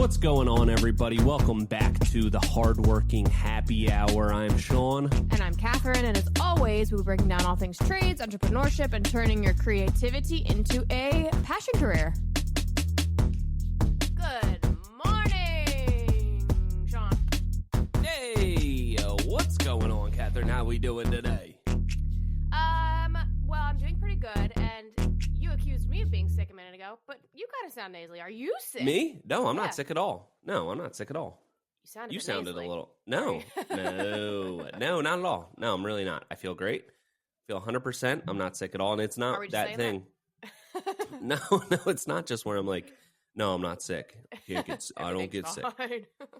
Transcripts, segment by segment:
What's going on, everybody? Welcome back to the Hardworking Happy Hour. I'm Sean. And I'm Catherine, and as always, we'll be breaking down all things trades, entrepreneurship, and turning your creativity into a passion career. Good morning, Sean. Hey, what's going on, Catherine? How we doing today? Well, I'm doing pretty good, and you accused me of being sick a minute ago, but you kind of sound nasally. Are you sick? Me? No, I'm not sick at all. No, I'm not sick at all. You sounded a little. No, no, not at all. No, I'm really not. I feel great. I feel 100%. I'm not sick at all, and it's not that thing. That? No, it's not just where I'm like, no, I'm not sick. I don't get sick.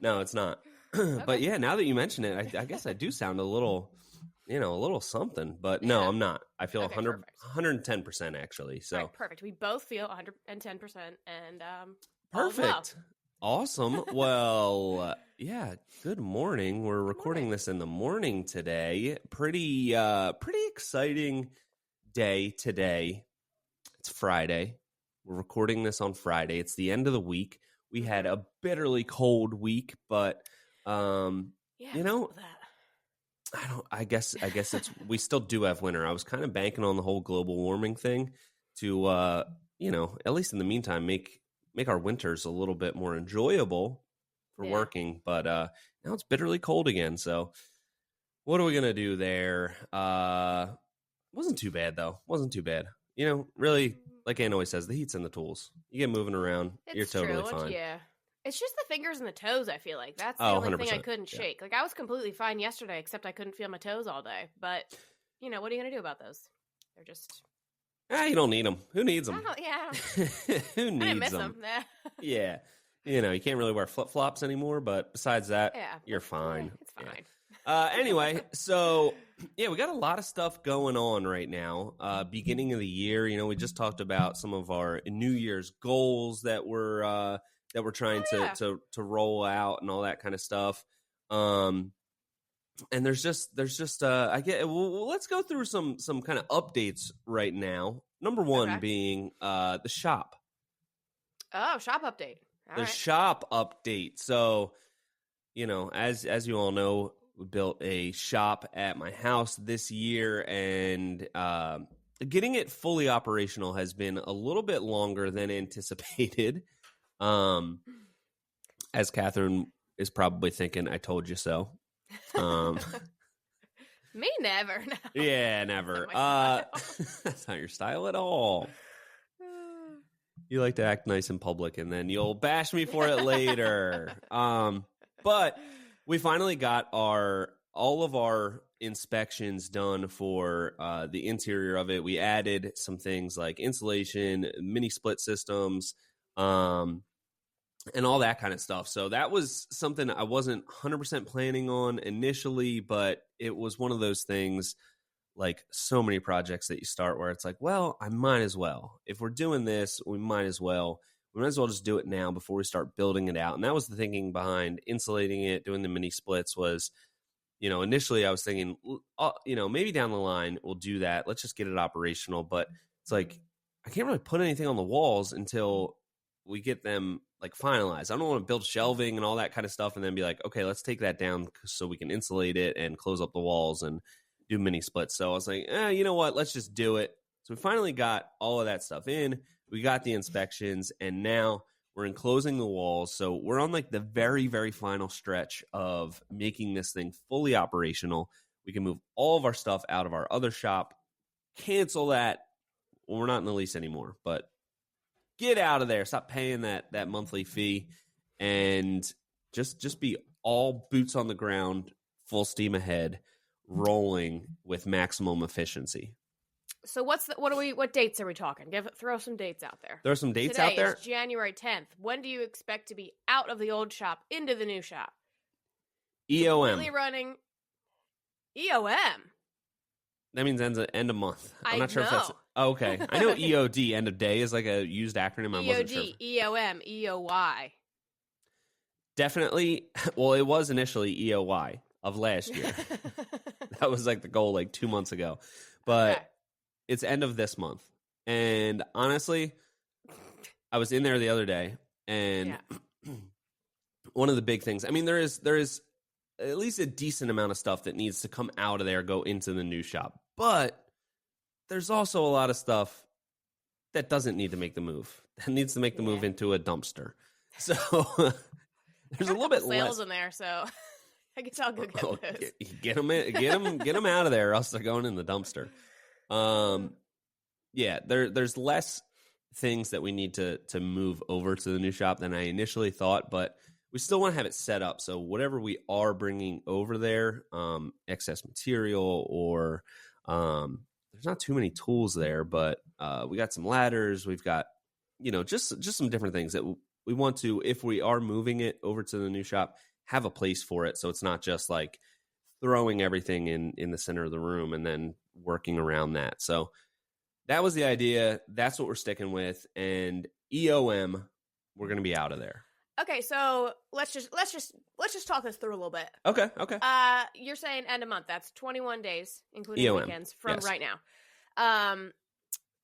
No, it's not. Okay. But yeah, now that you mention it, I guess I do sound a little something, but no, I'm not. I feel 110% actually. So right, perfect. We both feel 110%, and perfect. Awesome. Well, yeah. Good morning. We're recording this in the morning today. Pretty exciting day today. It's Friday. We're recording this on Friday. It's the end of the week. We had a bitterly cold week, but I guess it's we still do have winter. I was kind of banking on the whole global warming thing to at least in the meantime make our winters a little bit more enjoyable for working. But now it's bitterly cold again. So what are we gonna do there? Wasn't too bad though. Wasn't too bad. Really, like Ann always says, the heat's in the tools. You get moving around, you're totally fine. Yeah. It's just the fingers and the toes, I feel like. That's the only thing I couldn't shake. Like, I was completely fine yesterday, except I couldn't feel my toes all day. But, what are you going to do about those? They're just... you don't need them. Who needs them? Who needs I miss them? Yeah. You can't really wear flip-flops anymore, but besides that, you're fine. It's fine. Anyway, so, we got a lot of stuff going on right now. Beginning of the year, we just talked about some of our New Year's goals that we're trying to roll out and all that kind of stuff. And there's just let's go through some kind of updates right now. Number one being the shop. Oh, shop update. Shop update. So, as you all know, we built a shop at my house this year, and getting it fully operational has been a little bit longer than anticipated. As Catherine is probably thinking, I told you so. Me never. No. Yeah, never. That's not your style at all. You like to act nice in public, and then you'll bash me for it later. But we finally got all of our inspections done for the interior of it. We added some things like insulation, mini split systems, and all that kind of stuff. So that was something I wasn't 100% planning on initially, but it was one of those things, like so many projects that you start where it's like, well, I might as well. If we're doing this, we might as well just do it now before we start building it out. And that was the thinking behind insulating it, doing the mini splits was, initially I was thinking, maybe down the line we'll do that. Let's just get it operational. But it's like, I can't really put anything on the walls until we get them like finalized. I don't want to build shelving and all that kind of stuff and then be like, okay, let's take that down so we can insulate it and close up the walls and do mini splits. So I was like, you know what? Let's just do it. So we finally got all of that stuff in. We got the inspections, and now we're enclosing the walls. So we're on like the very, very final stretch of making this thing fully operational. We can move all of our stuff out of our other shop, cancel that. Well, we're not in the lease anymore, but get out of there. Stop paying that monthly fee and just be all boots on the ground, full steam ahead, rolling with maximum efficiency. So what dates are we talking? Throw some dates out there. There are some dates Today out there. It's January 10th. When do you expect to be out of the old shop into the new shop? EOM. Really running EOM. That means end of month. I'm not sure know. if that's okay. I know EOD, end of day, is like a used acronym. I wasn't sure. EOM, EOY. Definitely. Well, it was initially EOY of last year. That was like the goal like 2 months ago. But it's end of this month. And honestly, I was in there the other day and one of the big things. I mean, there is at least a decent amount of stuff that needs to come out of there, go into the new shop. But there's also a lot of stuff that doesn't need to make the move. That needs to make the move into a dumpster. So there's a little bit sales less in there. So I guess I'll go get those. Get them out of there, or else they're going in the dumpster. Yeah, there's less things that we need to move over to the new shop than I initially thought, but we still want to have it set up. So whatever we are bringing over there, excess material, or there's not too many tools there, but we got some ladders. We've got, just some different things that we want to, if we are moving it over to the new shop, have a place for it. So it's not just like throwing everything in the center of the room and then working around that. So that was the idea. That's what we're sticking with. And EOM, we're going to be out of there. Okay, so let's just talk this through a little bit. Okay. You're saying end of month. That's 21 days, including EOM. Weekends, from right now.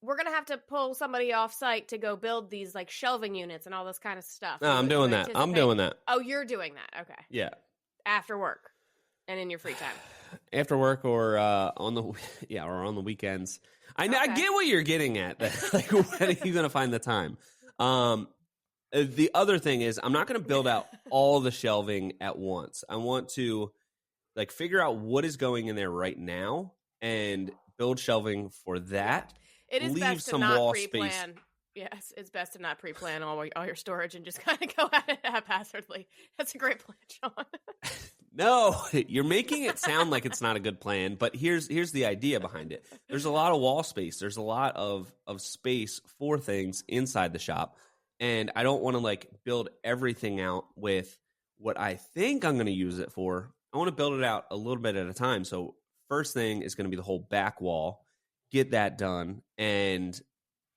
We're gonna have to pull somebody off site to go build these like shelving units and all this kind of stuff. No, I'm doing that. Oh, you're doing that. Okay. Yeah. After work and in your free time. After work or on the weekends. I get what you're getting at. Like, when are you going to find the time? The other thing is, I'm not going to build out all the shelving at once. I want to like figure out what is going in there right now and build shelving for that. It is leave best some to not wall pre-plan. space. Yes, it's best to not pre-plan all your storage and just kind of go at it haphazardly. That's a great plan, Sean. No, you're making it sound like it's not a good plan, but here's the idea behind it. There's a lot of wall space. There's a lot of space for things inside the shop, and I don't want to like build everything out with what I think I'm going to use it for. I want to build it out a little bit at a time. So first thing is going to be the whole back wall. Get that done and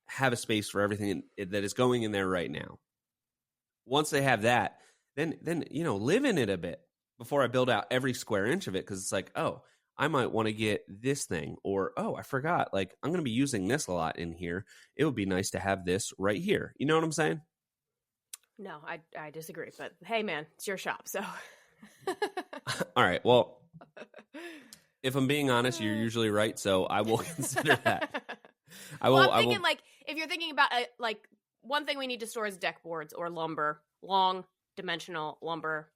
have a space for everything that is going in there right now. Once they have that, then live in it a bit before I build out every square inch of it, because it's like, oh, I might want to get this thing, or oh, I forgot, like I'm going to be using this a lot in here. It would be nice to have this right here. You know what I'm saying? No, I disagree, but hey, man, it's your shop, so. All right, well, if I'm being honest, you're usually right, so I will consider that. I'm thinking like if you're thinking about like one thing we need to store is deck boards or lumber, long dimensional lumber.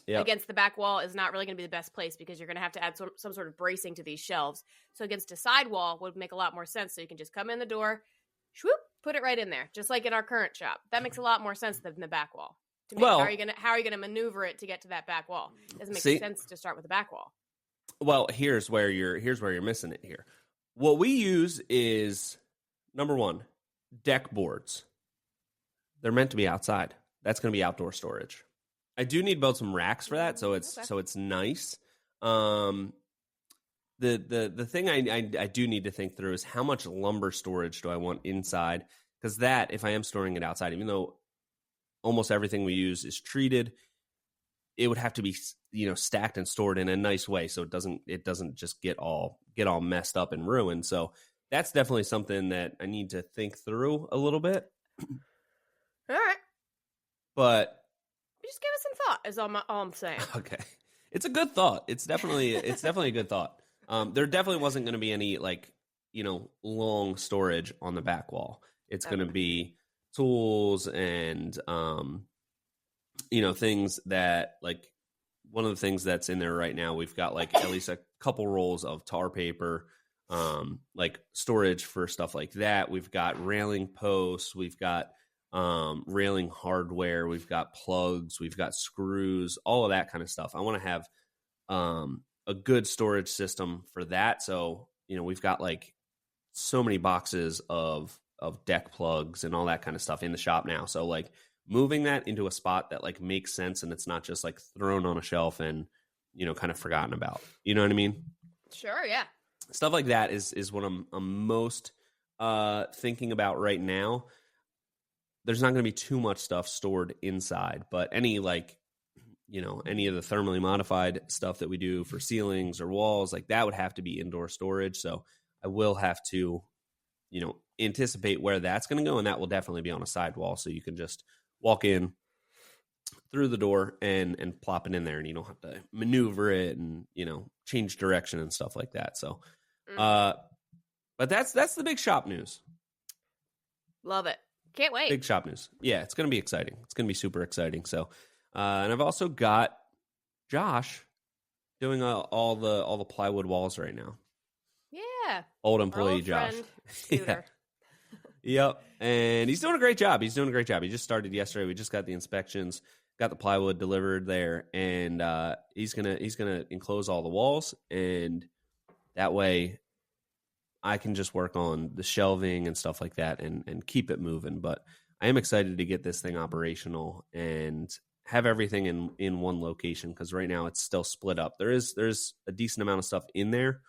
Yep. Against the back wall is not really going to be the best place because you're going to have to add some sort of bracing to these shelves. So against a side wall would make a lot more sense. So you can just come in the door, swoop, put it right in there, just like in our current shop. That makes a lot more sense than the back wall. To me, how are you going to maneuver it to get to that back wall? It doesn't make sense to start with the back wall. Well, here's where you're missing it here. What we use is, number one, deck boards. They're meant to be outside. That's going to be outdoor storage. I do need to build some racks for that, so it's nice. The thing I do need to think through is how much lumber storage do I want inside? Because that, if I am storing it outside, even though almost everything we use is treated, it would have to be stacked and stored in a nice way, so it doesn't just get all messed up and ruined. So that's definitely something that I need to think through a little bit. All right, but just give it some thought. Is all I'm saying. Okay, it's a good thought. It's definitely a good thought. There definitely wasn't going to be any long storage on the back wall. It's going to be tools and things that, like, one of the things that's in there right now, we've got like at least a couple rolls of tar paper, like storage for stuff like that. We've got railing posts. We've got railing hardware. We've got plugs. We've got screws, all of that kind of stuff. I want to have a good storage system for that. So, we've got like so many boxes of deck plugs and all that kind of stuff in the shop now. So like moving that into a spot that like makes sense and it's not just like thrown on a shelf and, kind of forgotten about. You know what I mean? Sure, yeah. Stuff like that is what I'm most thinking about right now. There's not going to be too much stuff stored inside, but any of the thermally modified stuff that we do for ceilings or walls, like that would have to be indoor storage. So I will have to, anticipate where that's going to go. And that will definitely be on a sidewall. So you can just walk in, through the door and plop it in there, and you don't have to maneuver it and, you know, change direction and stuff like that. So, but that's the big shop news. Love it. Can't wait. Big shop news. Yeah, it's going to be exciting. It's going to be super exciting. So, and I've also got Josh doing all the plywood walls right now. Yeah. Old employee old Josh. Yeah. Yep. And he's doing a great job. He just started yesterday. We just got the inspections, got the plywood delivered there, and he's gonna enclose all the walls, and that way I can just work on the shelving and stuff like that and keep it moving. But I am excited to get this thing operational and have everything in one location, because right now it's still split up. There's a decent amount of stuff in there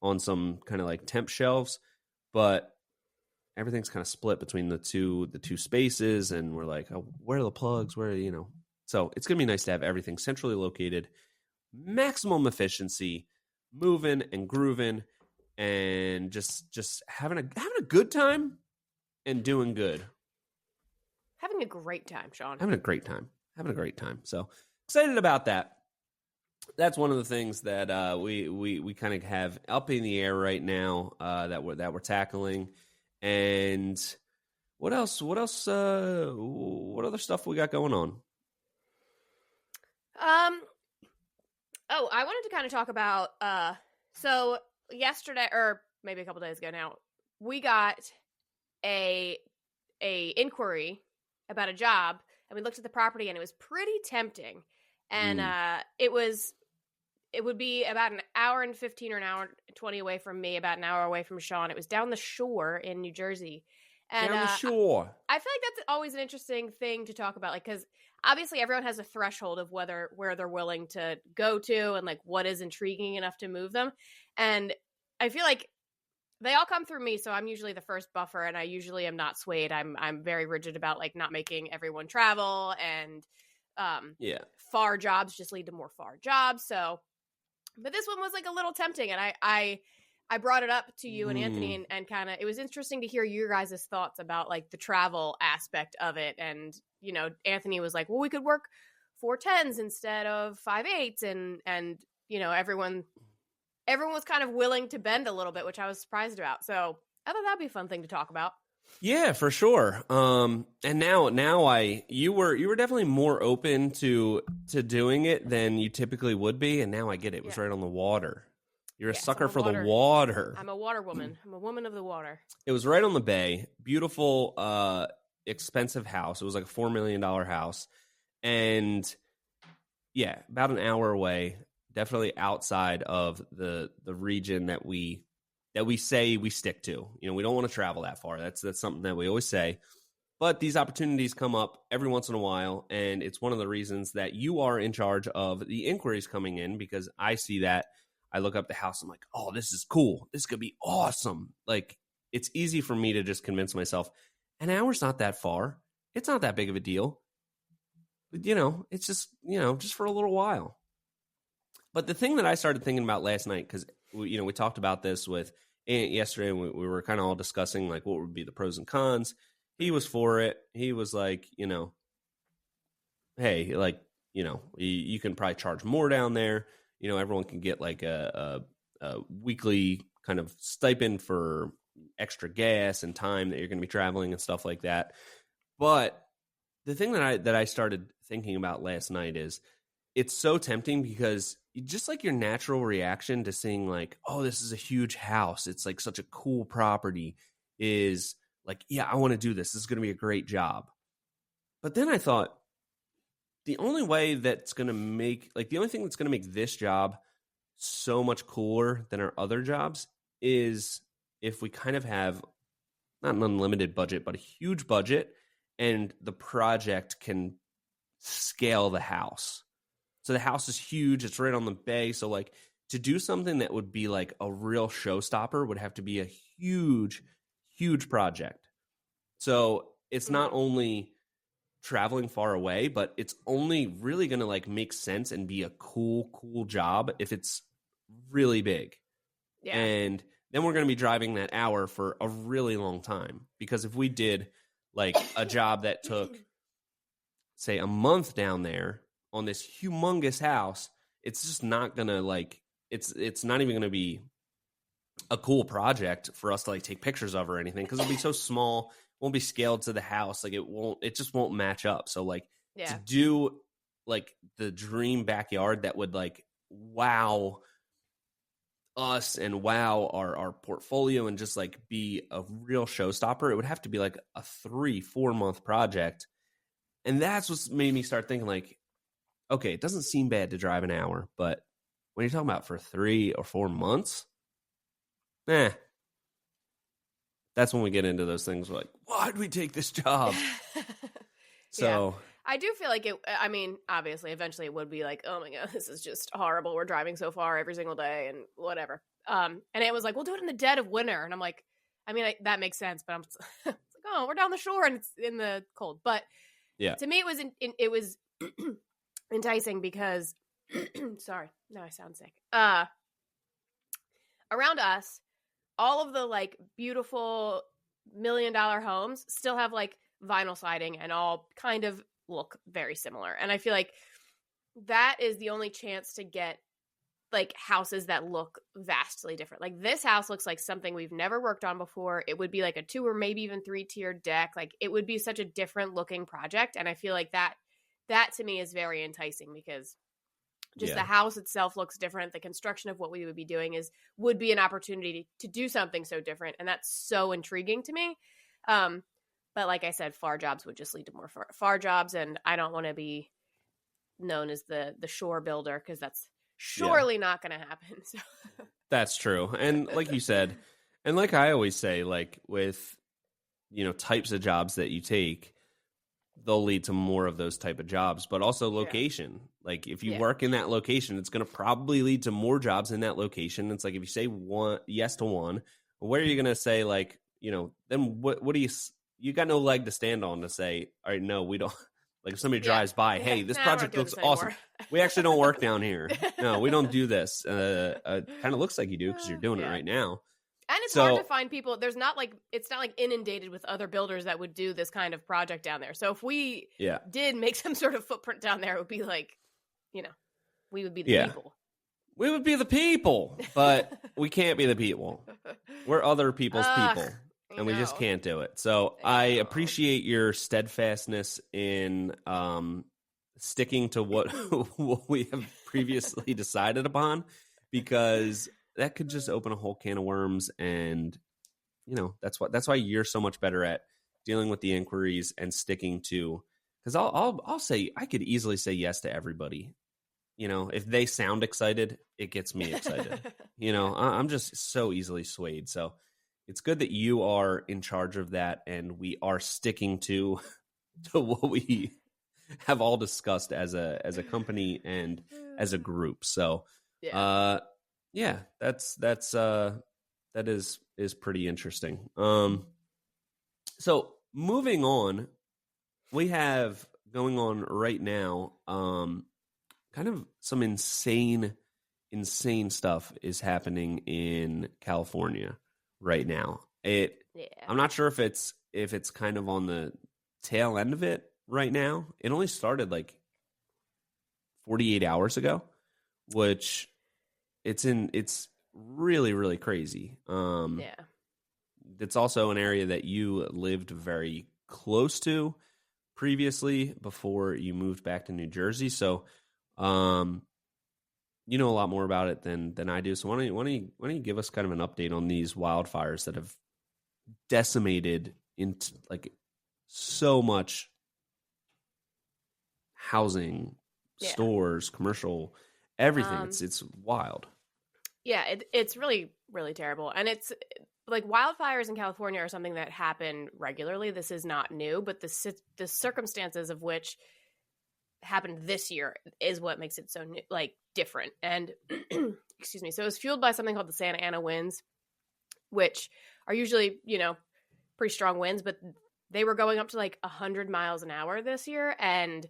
on some kind of like temp shelves, but everything's kind of split between the two spaces, and we're like, oh, where are the plugs? Where, you know? So it's gonna be nice to have everything centrally located, maximum efficiency, moving and grooving, and just having a good time and doing good. Having a great time, Sean. Having a great time. So excited about that. That's one of the things that we kind of have up in the air right now, that we're tackling. And what else? What other stuff we got going on? Oh, I wanted to kind of talk about, so yesterday, or maybe a couple days ago now, we got a inquiry about a job, and we looked at the property, and it was pretty tempting. And it would be about an hour and 15 or an hour and 20 away from me, about an hour away from Sean. It was down the shore in New Jersey. And down the shore. I feel like that's always an interesting thing to talk about, like, because obviously everyone has a threshold of where they're willing to go to and like what is intriguing enough to move them. And I feel like they all come through me, so I'm usually the first buffer, and I usually am not swayed. I'm very rigid about like not making everyone travel, and far jobs just lead to more far jobs. So, but this one was like a little tempting, and I brought it up to you and Anthony, and kind of, it was interesting to hear your guys' thoughts about like the travel aspect of it. And, you know, Anthony was like, well, we could work 410s instead of 5/8s, and you know, everyone was kind of willing to bend a little bit, which I was surprised about. So I thought that'd be a fun thing to talk about. Yeah, for sure. And now you were definitely more open to doing it than you typically would be, and now I get it. It was right on the water. You're a sucker for the water. I'm a water woman. I'm a woman of the water. It was right on the bay. Beautiful, expensive house. It was like a $4 million house, and yeah, about an hour away. Definitely outside of the region that we say we stick to. You know, we don't want to travel that far. That's something that we always say. But these opportunities come up every once in a while, and it's one of the reasons that you are in charge of the inquiries coming in, because I see that. I look up the house, I'm like, oh, this is cool. This could be awesome. Like, it's easy for me to just convince myself, an hour's not that far. It's not that big of a deal. But, you know, it's just, you know, just for a little while. But the thing that I started thinking about last night, because, you know, we talked about this with Ant yesterday, and we were kind of all discussing, like, what would be the pros and cons. He was for it. He was like, you know, hey, like, you know, you can probably charge more down there. You know, everyone can get like a weekly kind of stipend for extra gas and time that you're going to be traveling and stuff like that. But the thing that I started thinking about last night is, it's so tempting, because just like your natural reaction to seeing like, oh, this is a huge house, it's like such a cool property, is like, yeah, I want to do this. This is going to be a great job. But then I thought, the only thing that's going to make this job so much cooler than our other jobs is if we kind of have not an unlimited budget, but a huge budget, and the project can scale the house. So the house is huge. It's right on the bay. So like, to do something that would be like a real showstopper would have to be a huge, huge project. So it's not only traveling far away, but it's only really going to like make sense and be a cool job if it's really big. Yeah. And then we're going to be driving that hour for a really long time, because if we did like a job that took say, a month down there on this humongous house, it's just not going to, like, it's not even going to be a cool project for us to, like, take pictures of or anything, because it'll be so small, won't be scaled to the house. Like, it just won't match up. So, like, to do, like, the dream backyard that would, like, wow us and wow our portfolio and just, like, be a real showstopper, it would have to be like a 3-4 month project. And that's what's made me start thinking, like, okay, it doesn't seem bad to drive an hour, but when you're talking about for 3 or 4 months, that's when we get into those things like, why'd we take this job? So I do feel like I mean, obviously, eventually it would be like, oh my God, this is just horrible. We're driving so far every single day and whatever. And it was like, we'll do it in the dead of winter. And I'm like, I mean, that makes sense, but I'm it's like, oh, we're down the shore and it's in the cold. But to me, it was enticing because, sorry, no, I sound sick. Around us, all of the, like, beautiful $1 million homes still have, like, vinyl siding and all kind of look very similar. And I feel like that is the only chance to get, like, houses that look vastly different. Like, this house looks like something we've never worked on before. It would be like a 2 or maybe even 3-tiered deck. Like, it would be such a different looking project. And I feel like that to me is very enticing because just the house itself looks different. The construction of what we would be doing would be an opportunity to do something so different. And that's so intriguing to me. But like I said, FAR jobs would just lead to more FAR jobs. And I don't want to be known as the shore builder because that's surely not going to happen. So. That's true. And like you said, and like I always say, like, with, types of jobs that you take, they'll lead to more of those type of jobs, but also location. Like, if you work in that location, it's going to probably lead to more jobs in that location. It's like, if you say yes to one, where are you going to say, like, then what do you got no leg to stand on to say, all right, no, we don't. Like, if somebody drives by, hey, this project looks awesome. We actually don't work down here. No, we don't do this. Kind of looks like you do because you're doing it right now. And it's hard to find people. It's not like inundated with other builders that would do this kind of project down there. So if we did make some sort of footprint down there, it would be like, we would be the people. We would be the people, but we can't be the people. We're other people's people, and we just can't do it. So I appreciate your steadfastness in sticking to what we have previously decided upon, because that could just open a whole can of worms. And, that's why you're so much better at dealing with the inquiries and sticking to, because I'll say, I could easily say yes to everybody. If they sound excited, it gets me excited. I'm just so easily swayed. So it's good that you are in charge of that, and we are sticking to what we have all discussed as a company and as a group. So, that is pretty interesting. So moving on, we have going on right now, kind of some insane stuff is happening in California right now. I'm not sure if it's kind of on the tail end of it right now. It only started like 48 hours ago, which it's really, really crazy. It's also an area that you lived very close to previously before you moved back to New Jersey. So, you know a lot more about it than I do. So why don't you give us kind of an update on these wildfires that have decimated into, like, so much housing, stores, commercial, everything. It's wild. Yeah, it's really, really terrible. And it's like wildfires in California are something that happen regularly. This is not new, but the circumstances of which happened this year is what makes it so new, like, different. And excuse me. So it was fueled by something called the Santa Ana winds, which are usually, pretty strong winds, but they were going up to like 100 miles an hour this year. And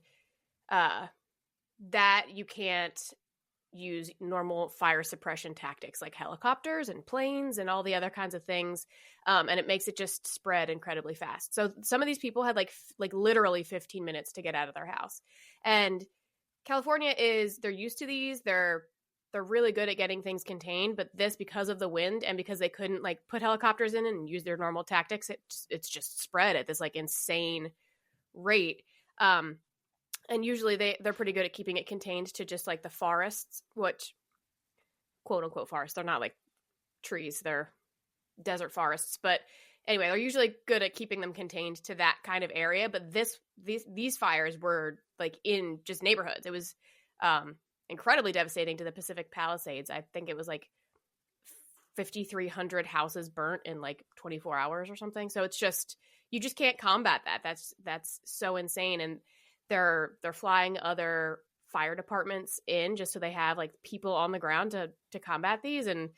that you can't use normal fire suppression tactics like helicopters and planes and all the other kinds of things. And it makes it just spread incredibly fast. So some of these people had like literally 15 minutes to get out of their house. And California they're used to these. They're really good at getting things contained, but this, because of the wind and because they couldn't like put helicopters in and use their normal tactics, it's just spread at this like insane rate. And usually they're pretty good at keeping it contained to just like the forests, which quote unquote forests. They're not like trees, they're desert forests. But anyway, they're usually good at keeping them contained to that kind of area. But these fires were like in just neighborhoods. It was incredibly devastating to the Pacific Palisades. I think it was like 5,300 houses burnt in like 24 hours or something. So it's just, you just can't combat that. That's so insane. And they're flying other fire departments in just so they have like people on the ground to combat these. And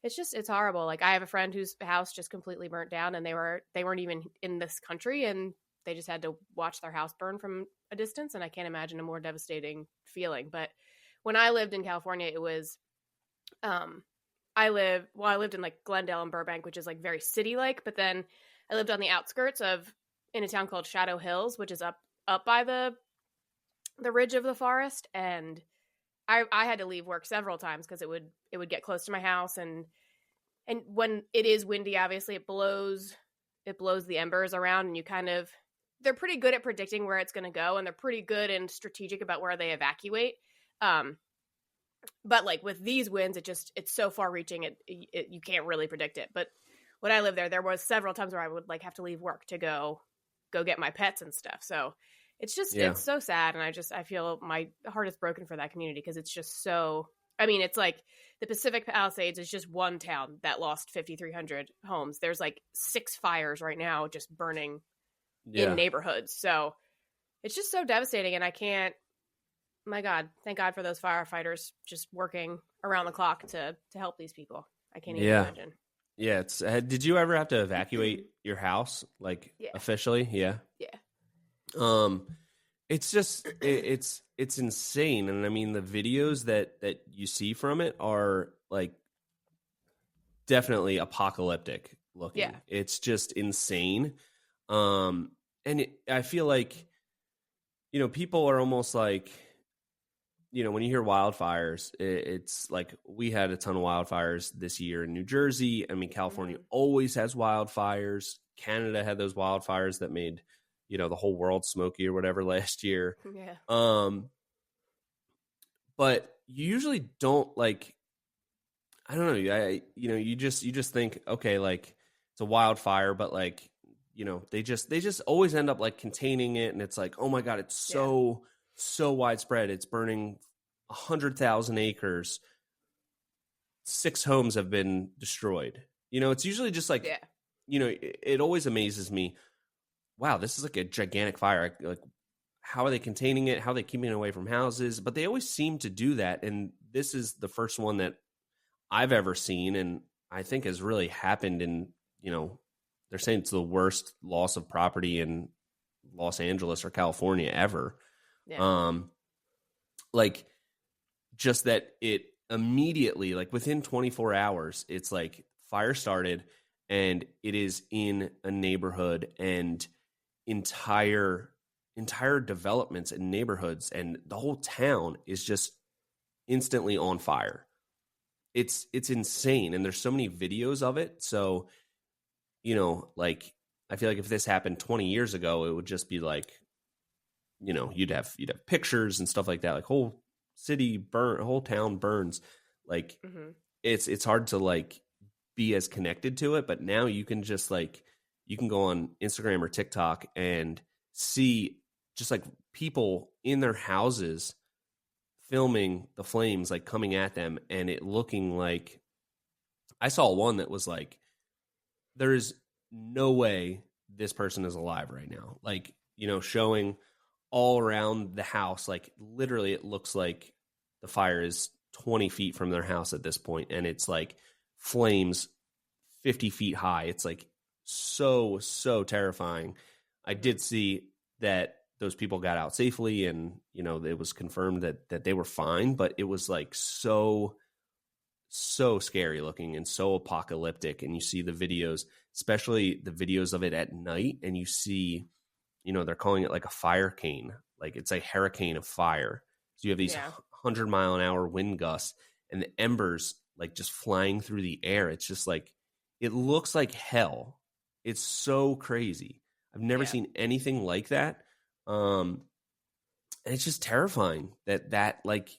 it's horrible. Like I have a friend whose house just completely burnt down, and they weren't even in this country, and they just had to watch their house burn from a distance. And I can't imagine a more devastating feeling. But when I lived in California, it was, I lived in like Glendale and Burbank, which is like very city-like, but then I lived on the outskirts in a town called Shadow Hills, which is up by the ridge of the forest. And I had to leave work several times because it would get close to my house. And when it is windy, obviously it blows the embers around, and they're pretty good at predicting where it's going to go. And they're pretty good and strategic about where they evacuate. But like with these winds, it's so far reaching, you can't really predict it. But when I lived there was several times where I would like have to leave work to go get my pets and stuff. So it's just, It's so sad. And I feel my heart is broken for that community, because it's just so, I mean, it's like the Pacific Palisades is just one town that lost 5,300 homes. There's like 6 fires right now just burning in neighborhoods. So it's just so devastating. And I can't, my God, thank God for those firefighters just working around the clock to help these people. I can't even imagine. Yeah. Did you ever have to evacuate your house, like officially? Yeah. Yeah. It's just, it's insane. And I mean, the videos that you see from it are like definitely apocalyptic looking. Yeah. It's just insane. I feel like, people are almost like, when you hear wildfires, it's like we had a ton of wildfires this year in New Jersey. I mean, California always has wildfires. Canada had those wildfires that made, the whole world smoky or whatever last year. Yeah. But you usually don't like, I don't know. You just think, okay, like it's a wildfire, but like, they just always end up like containing it. And it's like, oh my God, it's so widespread. It's burning 100,000 acres. 6 homes have been destroyed. It's usually just like, it always amazes me. Wow, this is like a gigantic fire. Like, how are they containing it? How are they keeping it away from houses? But they always seem to do that. And this is the first one that I've ever seen, and I think has really happened in, they're saying it's the worst loss of property in Los Angeles or California ever. Yeah. Like, just that it immediately, like within 24 hours, it's like fire started, and it is in a neighborhood, and entire developments and neighborhoods, and the whole town is just instantly on fire. It's insane. And there's so many videos of it. So, like, I feel like if this happened 20 years ago, it would just be like, you'd have pictures and stuff like that. Like, whole city burn, whole town burns. Like, it's hard to like be as connected to it. But now you can just like, you can go on Instagram or TikTok and see just like people in their houses filming the flames like coming at them, and it looking like, I saw one that was like, there is no way this person is alive right now. Like, showing all around the house, like literally it looks like the fire is 20 feet from their house at this point, and it's like flames 50 feet high. It's like so terrifying. I did see that those people got out safely, and it was confirmed that they were fine. But it was like so scary looking and so apocalyptic. And you see the videos, especially the videos of it at night, and you see, they're calling it like a fire cane, like it's a hurricane of fire. So you have these 100-mile-an-hour wind gusts, and the embers like just flying through the air. It's just like, it looks like hell. It's so crazy. I've never seen anything like that. And it's just terrifying that like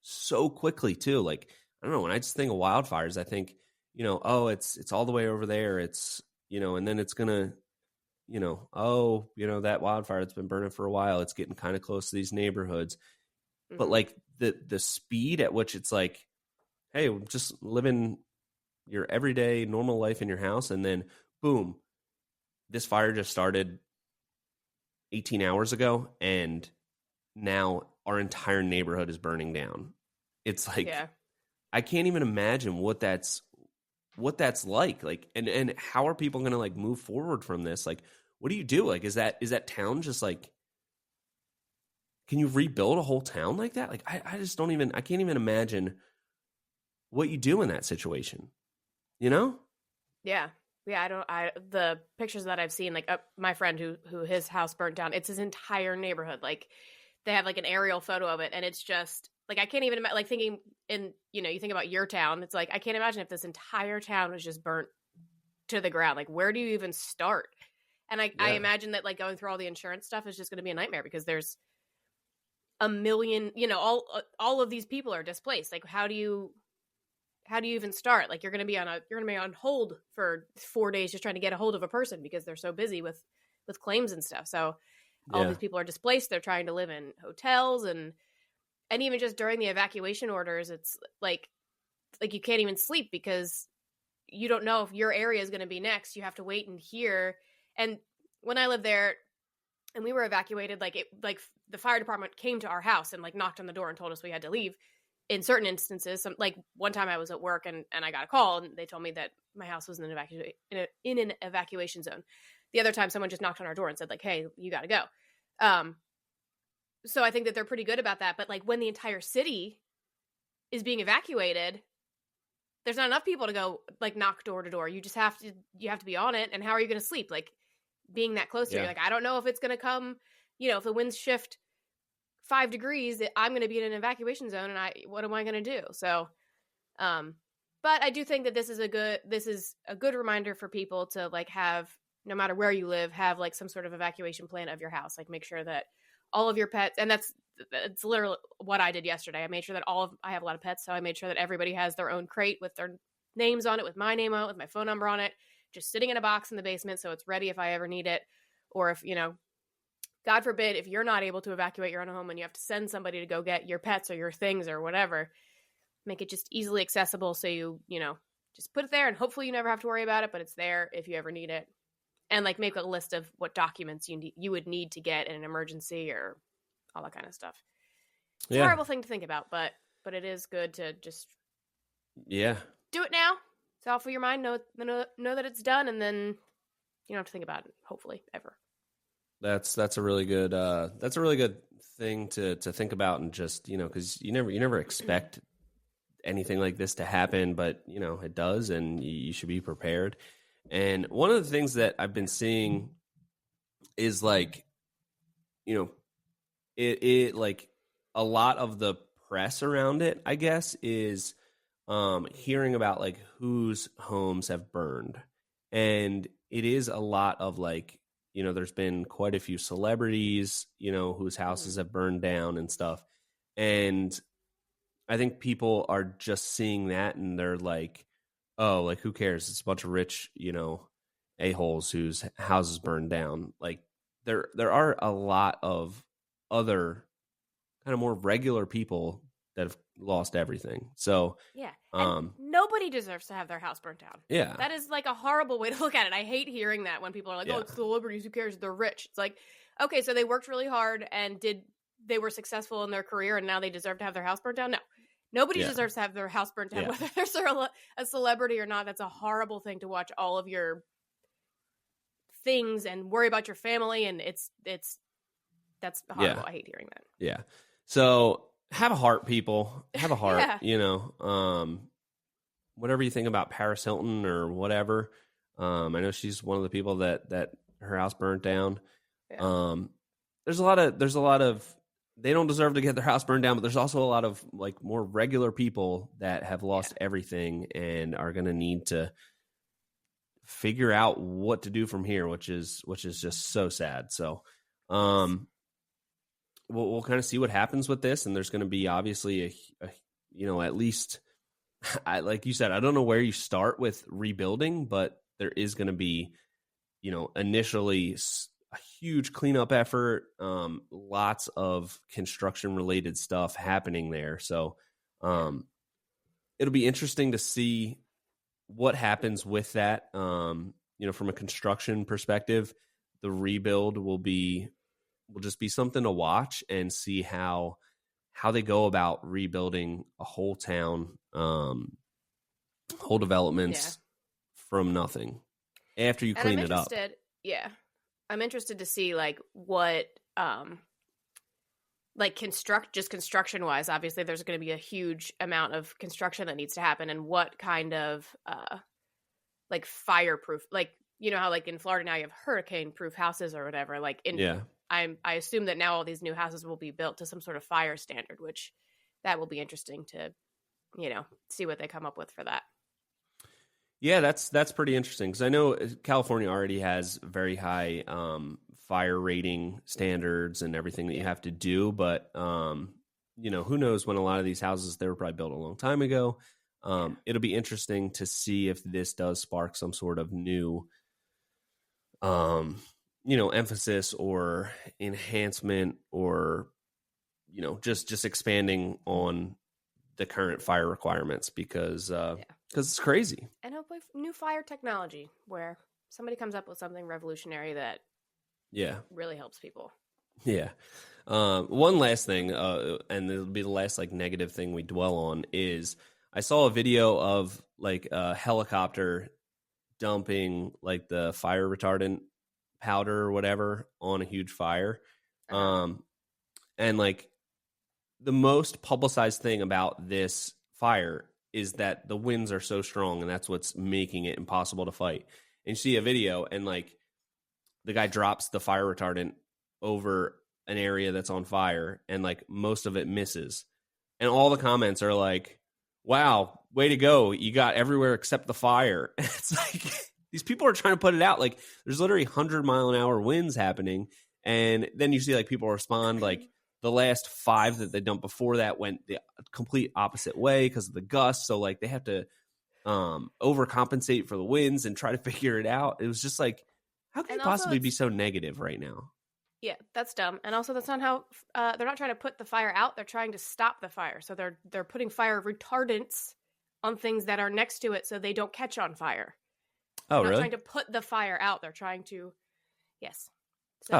so quickly too. Like, I don't know, when I just think of wildfires, I think, oh, it's all the way over there. It's, and then it's gonna, that wildfire that's been burning for a while, it's getting kind of close to these neighborhoods. Mm-hmm. But like the speed at which it's like, hey, just living your everyday normal life in your house, and then boom, this fire just started 18 hours ago, and now our entire neighborhood is burning down. It's like, I can't even imagine what that's like. Like, and how are people going to like move forward from this? Like, what do you do? Like, is that town just like, can you rebuild a whole town like that? Like, I just I can't even imagine what you do in that situation, Yeah. The pictures that I've seen, like my friend who his house burnt down, it's his entire neighborhood. Like, they have like an aerial photo of it, and it's just like, I can't even imagine, like, thinking in, you think about your town, it's like, I can't imagine if this entire town was just burnt to the ground. Like, where do you even start? And I imagine that like going through all the insurance stuff is just going to be a nightmare, because there's a million, all of these people are displaced. Like, how do you even start? Like, you're going to be on hold for 4 days just trying to get a hold of a person, because they're so busy with claims and stuff. So all these people are displaced. They're trying to live in hotels, and even just during the evacuation orders, it's like you can't even sleep, because you don't know if your area is going to be next. You have to wait and hear. And when I lived there and we were evacuated, like the fire department came to our house and like knocked on the door and told us we had to leave. In certain instances, like one time I was at work and I got a call, and they told me that my house was in an evacuation zone. The other time, someone just knocked on our door and said like, "Hey, you got to go." So I think that they're pretty good about that. But like, when the entire city is being evacuated, there's not enough people to go like knock door to door. You have to be on it. And how are you going to sleep? Like, being that close to you, like, I don't know if it's going to come, if the winds shift 5 degrees, I'm going to be in an evacuation zone, and what am I going to do? So, but I do think that this is a good reminder for people to like have, no matter where you live, have like some sort of evacuation plan of your house. Like, make sure that all of your pets, and it's literally what I did yesterday. I made sure that I have a lot of pets, so I made sure that everybody has their own crate with their names on it, with my name on it, with my phone number on it, just sitting in a box in the basement, so it's ready if I ever need it. Or if, God forbid, if you're not able to evacuate your own home and you have to send somebody to go get your pets or your things or whatever, make it just easily accessible, so you just put it there, and hopefully you never have to worry about it, but it's there if you ever need it. And like, make a list of what documents you would need to get in an emergency, or all that kind of stuff. It's a horrible thing to think about, but it is good to just do it now. It's off of your mind. Know that it's done, and then you don't have to think about it, hopefully, ever. That's a really good thing to think about, and just because you never expect anything like this to happen, but it does, and you should be prepared. And one of the things that I've been seeing is like, it like a lot of the press around it, I guess, is hearing about like whose homes have burned. And it is a lot of like, there's been quite a few celebrities, whose houses have burned down and stuff. And I think people are just seeing that, and they're like, oh, like, who cares? It's a bunch of rich, a-holes whose houses burned down. Like, there are a lot of other kind of more regular people that have lost everything. So and nobody deserves to have their house burnt down. Yeah, that is like a horrible way to look at it. I hate hearing that when people are like, "Oh, it's the celebrities. Who cares? They're rich." It's like, okay, so they worked really hard and they were successful in their career, and now they deserve to have their house burnt down? No. Nobody deserves to have their house burnt down, whether they're a celebrity or not. That's a horrible thing to watch all of your things and worry about your family, and it's That's horrible. I hate hearing that. Yeah. So have a heart, people. Have a heart. Whatever you think about Paris Hilton or whatever. I know she's one of the people that her house burnt down. Yeah. There's a lot of they don't deserve to get their house burned down, but there's also a lot of like more regular people that have lost everything and are going to need to figure out what to do from here, which is just so sad. So, we'll kind of see what happens with this. And there's going to be obviously at least like you said, I don't know where you start with rebuilding, but there is going to be, initially a huge cleanup effort, lots of construction related stuff happening there. So it'll be interesting to see what happens with that. From a construction perspective, the rebuild will just be something to watch and see how they go about rebuilding a whole town, whole developments from nothing after you clean it up. Yeah. I'm interested to see like what, like construction wise, obviously there's going to be a huge amount of construction that needs to happen, and what kind of, like fireproof, like, how like in Florida now you have hurricane proof houses or whatever, like I assume that now all these new houses will be built to some sort of fire standard, which that will be interesting to, see what they come up with for that. Yeah, that's pretty interesting, because I know California already has very high fire rating standards and everything that you have to do. But, who knows when a lot of these houses, they were probably built a long time ago. It'll be interesting to see if this does spark some sort of new, emphasis or enhancement, or, just expanding on the current fire requirements, because it's crazy. And hopefully new fire technology where somebody comes up with something revolutionary that really helps people. Yeah. One last thing, and it'll be the last like negative thing we dwell on, is I saw a video of like a helicopter dumping like the fire retardant powder or whatever on a huge fire. And like the most publicized thing about this fire is that the winds are so strong, and that's what's making it impossible to fight. And you see a video, and like the guy drops the fire retardant over an area that's on fire, and like most of it misses. And all the comments are like, wow, way to go. You got everywhere except the fire. It's like these people are trying to put it out. Like there's literally 100-mile-an-hour winds happening. And then you see like people respond like, the last 5 that they dumped before that went the complete opposite way because of the gusts. So like they have to overcompensate for the winds and try to figure it out. It was just like, how can you possibly be so negative right now? Yeah, that's dumb. And also that's not how they're not trying to put the fire out. They're trying to stop the fire. So they're putting fire retardants on things that are next to it so they don't catch on fire. Oh, they're really? Trying to put the fire out. They're trying to, yes.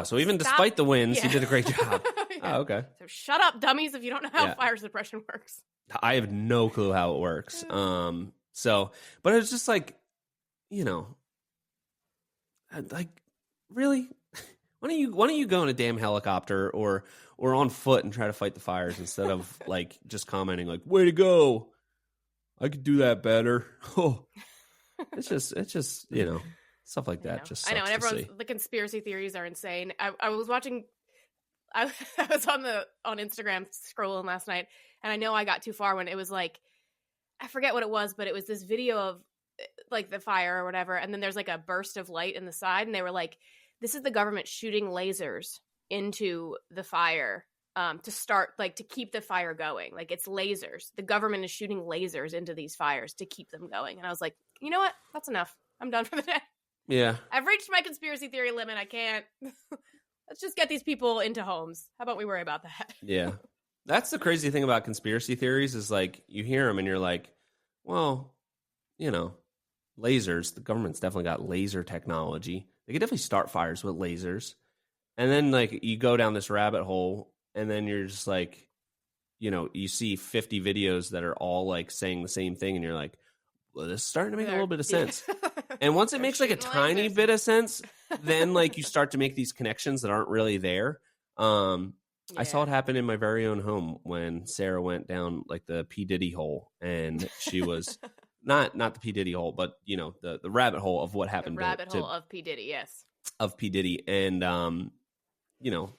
So even despite the winds, you did a great job. Oh, okay. So shut up, dummies, if you don't know how fire suppression works. I have no clue how it works. But it's just like, like, really? Why don't you go in a damn helicopter or on foot and try to fight the fires instead of like just commenting like, way to go. I could do that better. Oh, it's just, stuff like that. Just I know, and everyone's the conspiracy theories are insane. I was watching. I was on Instagram scrolling last night, and I know I got too far when it was like, I forget what it was, but it was this video of like the fire or whatever, and then there's like a burst of light in the side, and they were like, "This is the government shooting lasers into the fire to start like to keep the fire going. Like it's lasers. The government is shooting lasers into these fires to keep them going." And I was like, you know what? That's enough. I'm done for the day. Yeah. I've reached my conspiracy theory limit. I can't. Let's just get these people into homes. How about we worry about that? Yeah. That's the crazy thing about conspiracy theories is like you hear them and you're like, well, lasers. The government's definitely got laser technology. They could definitely start fires with lasers. And then like you go down this rabbit hole and then you're just like, you see 50 videos that are all like saying the same thing and you're like, well, this is starting to make a little bit of sense. And once it makes like a tiny bit of sense, then like you start to make these connections that aren't really there. I saw it happen in my very own home when Sarah went down like the P. Diddy hole, and she was not the P. Diddy hole, but the rabbit hole of what happened. The rabbit hole of P. Diddy, yes. Of P. Diddy, and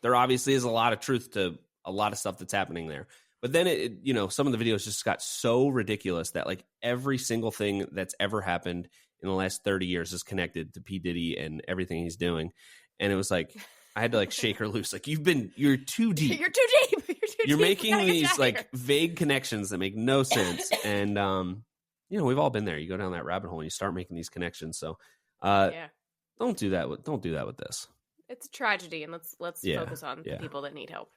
there obviously is a lot of truth to a lot of stuff that's happening there. But then some of the videos just got so ridiculous that like every single thing that's ever happened in the last 30 years is connected to P. Diddy and everything he's doing. And it was like, I had to like shake her loose. Like, you're too deep. You're too deep. You're making these like vague connections that make no sense. And, we've all been there. You go down that rabbit hole and you start making these connections. So, don't do that with this. It's a tragedy, and let's focus on the people that need help.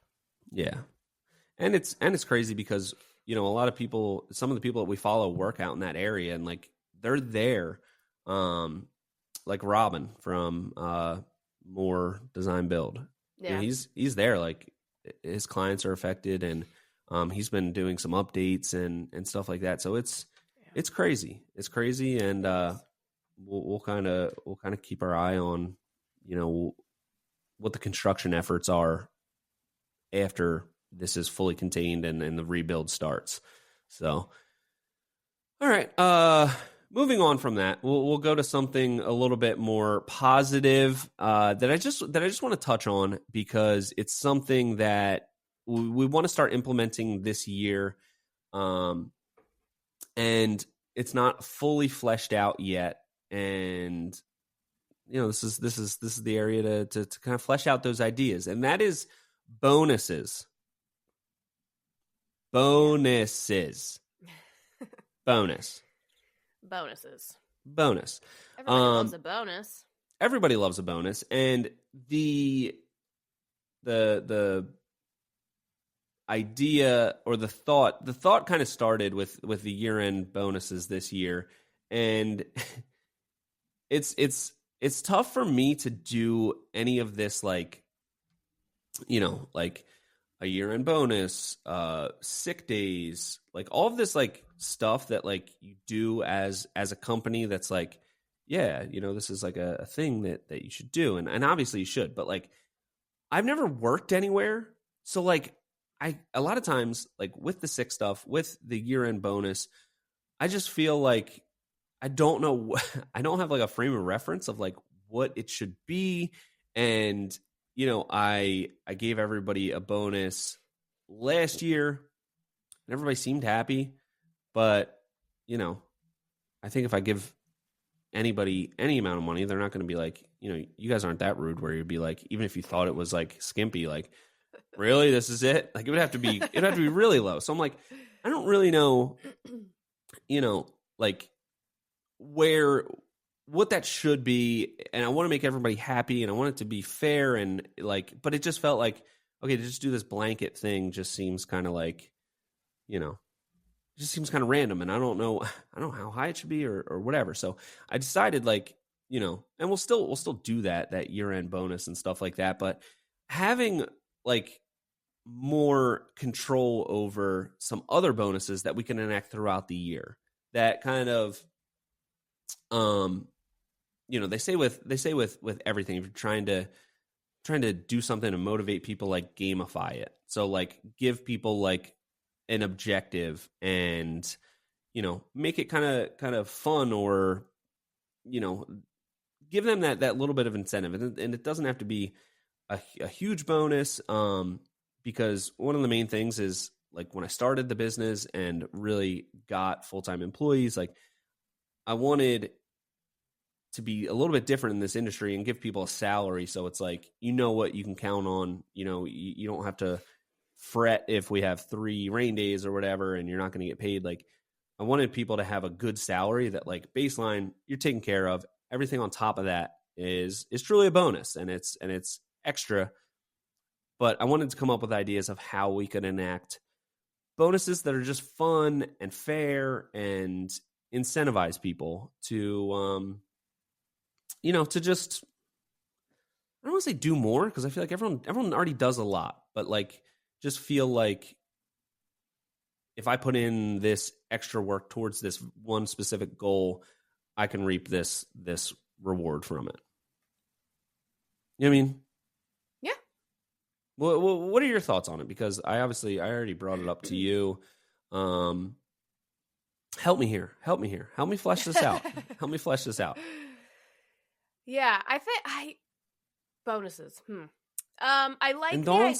Yeah. And it's crazy because, a lot of people, some of the people that we follow work out in that area, and like they're there. Like Robin from More Design Build. Yeah. He's there. Like his clients are affected, and he's been doing some updates and stuff like that. So it's crazy. It's crazy, and we'll kind of keep our eye on what the construction efforts are after this is fully contained and the rebuild starts. So, all right. Moving on from that, we'll go to something a little bit more positive that I just want to touch on, because it's something that we want to start implementing this year, and it's not fully fleshed out yet. And this is the area to kind of flesh out those ideas, and that is bonuses. Bonuses. Bonus. Bonuses. Bonus. Everybody loves a bonus. Everybody loves a bonus, and the idea or the thought kind of started with the year-end bonuses this year, and it's tough for me to do any of this, like like a year-end bonus, sick days, like all of this like stuff that like you do as a company that's like, this is like a thing that you should do. And obviously you should, but like I've never worked anywhere. So like a lot of times, like with the sick stuff, with the year-end bonus, I just feel like I don't know. I don't have like a frame of reference of like what it should be. And I gave everybody a bonus last year, and everybody seemed happy. But, I think if I give anybody any amount of money, they're not going to be like, you guys aren't that rude where you'd be like, even if you thought it was like skimpy, like, really, this is it? Like, it'd have to be really low. So I'm like, I don't really know, like what that should be, and I want to make everybody happy, and I want it to be fair, and like, but it just felt like, okay, to just do this blanket thing just seems kind of like, it just seems kind of random, and I don't know how high it should be or whatever. So I decided like, and we'll still do that year-end bonus and stuff like that, but having like more control over some other bonuses that we can enact throughout the year that kind of, they say with everything, if you're trying to do something to motivate people, like gamify it. So like give people like an objective and, make it kind of fun, or, give them that little bit of incentive. And it doesn't have to be a huge bonus. Because one of the main things is like when I started the business and really got full-time employees, like I wanted to be a little bit different in this industry and give people a salary. So it's like, what you can count on, you don't have to fret if we have 3 rain days or whatever, and you're not going to get paid. Like I wanted people to have a good salary that like baseline you're taken care of. Everything on top of that is truly a bonus, and it's extra. But I wanted to come up with ideas of how we could enact bonuses that are just fun and fair and incentivize people to, to just, I don't want to say do more, because I feel like everyone already does a lot, but like just feel like if I put in this extra work towards this one specific goal, I can reap this reward from it. You know what I mean? Yeah. What are your thoughts on it? Because I already brought it up to you. Help me here. Help me flesh this out. Yeah, I think bonuses. I like. And don't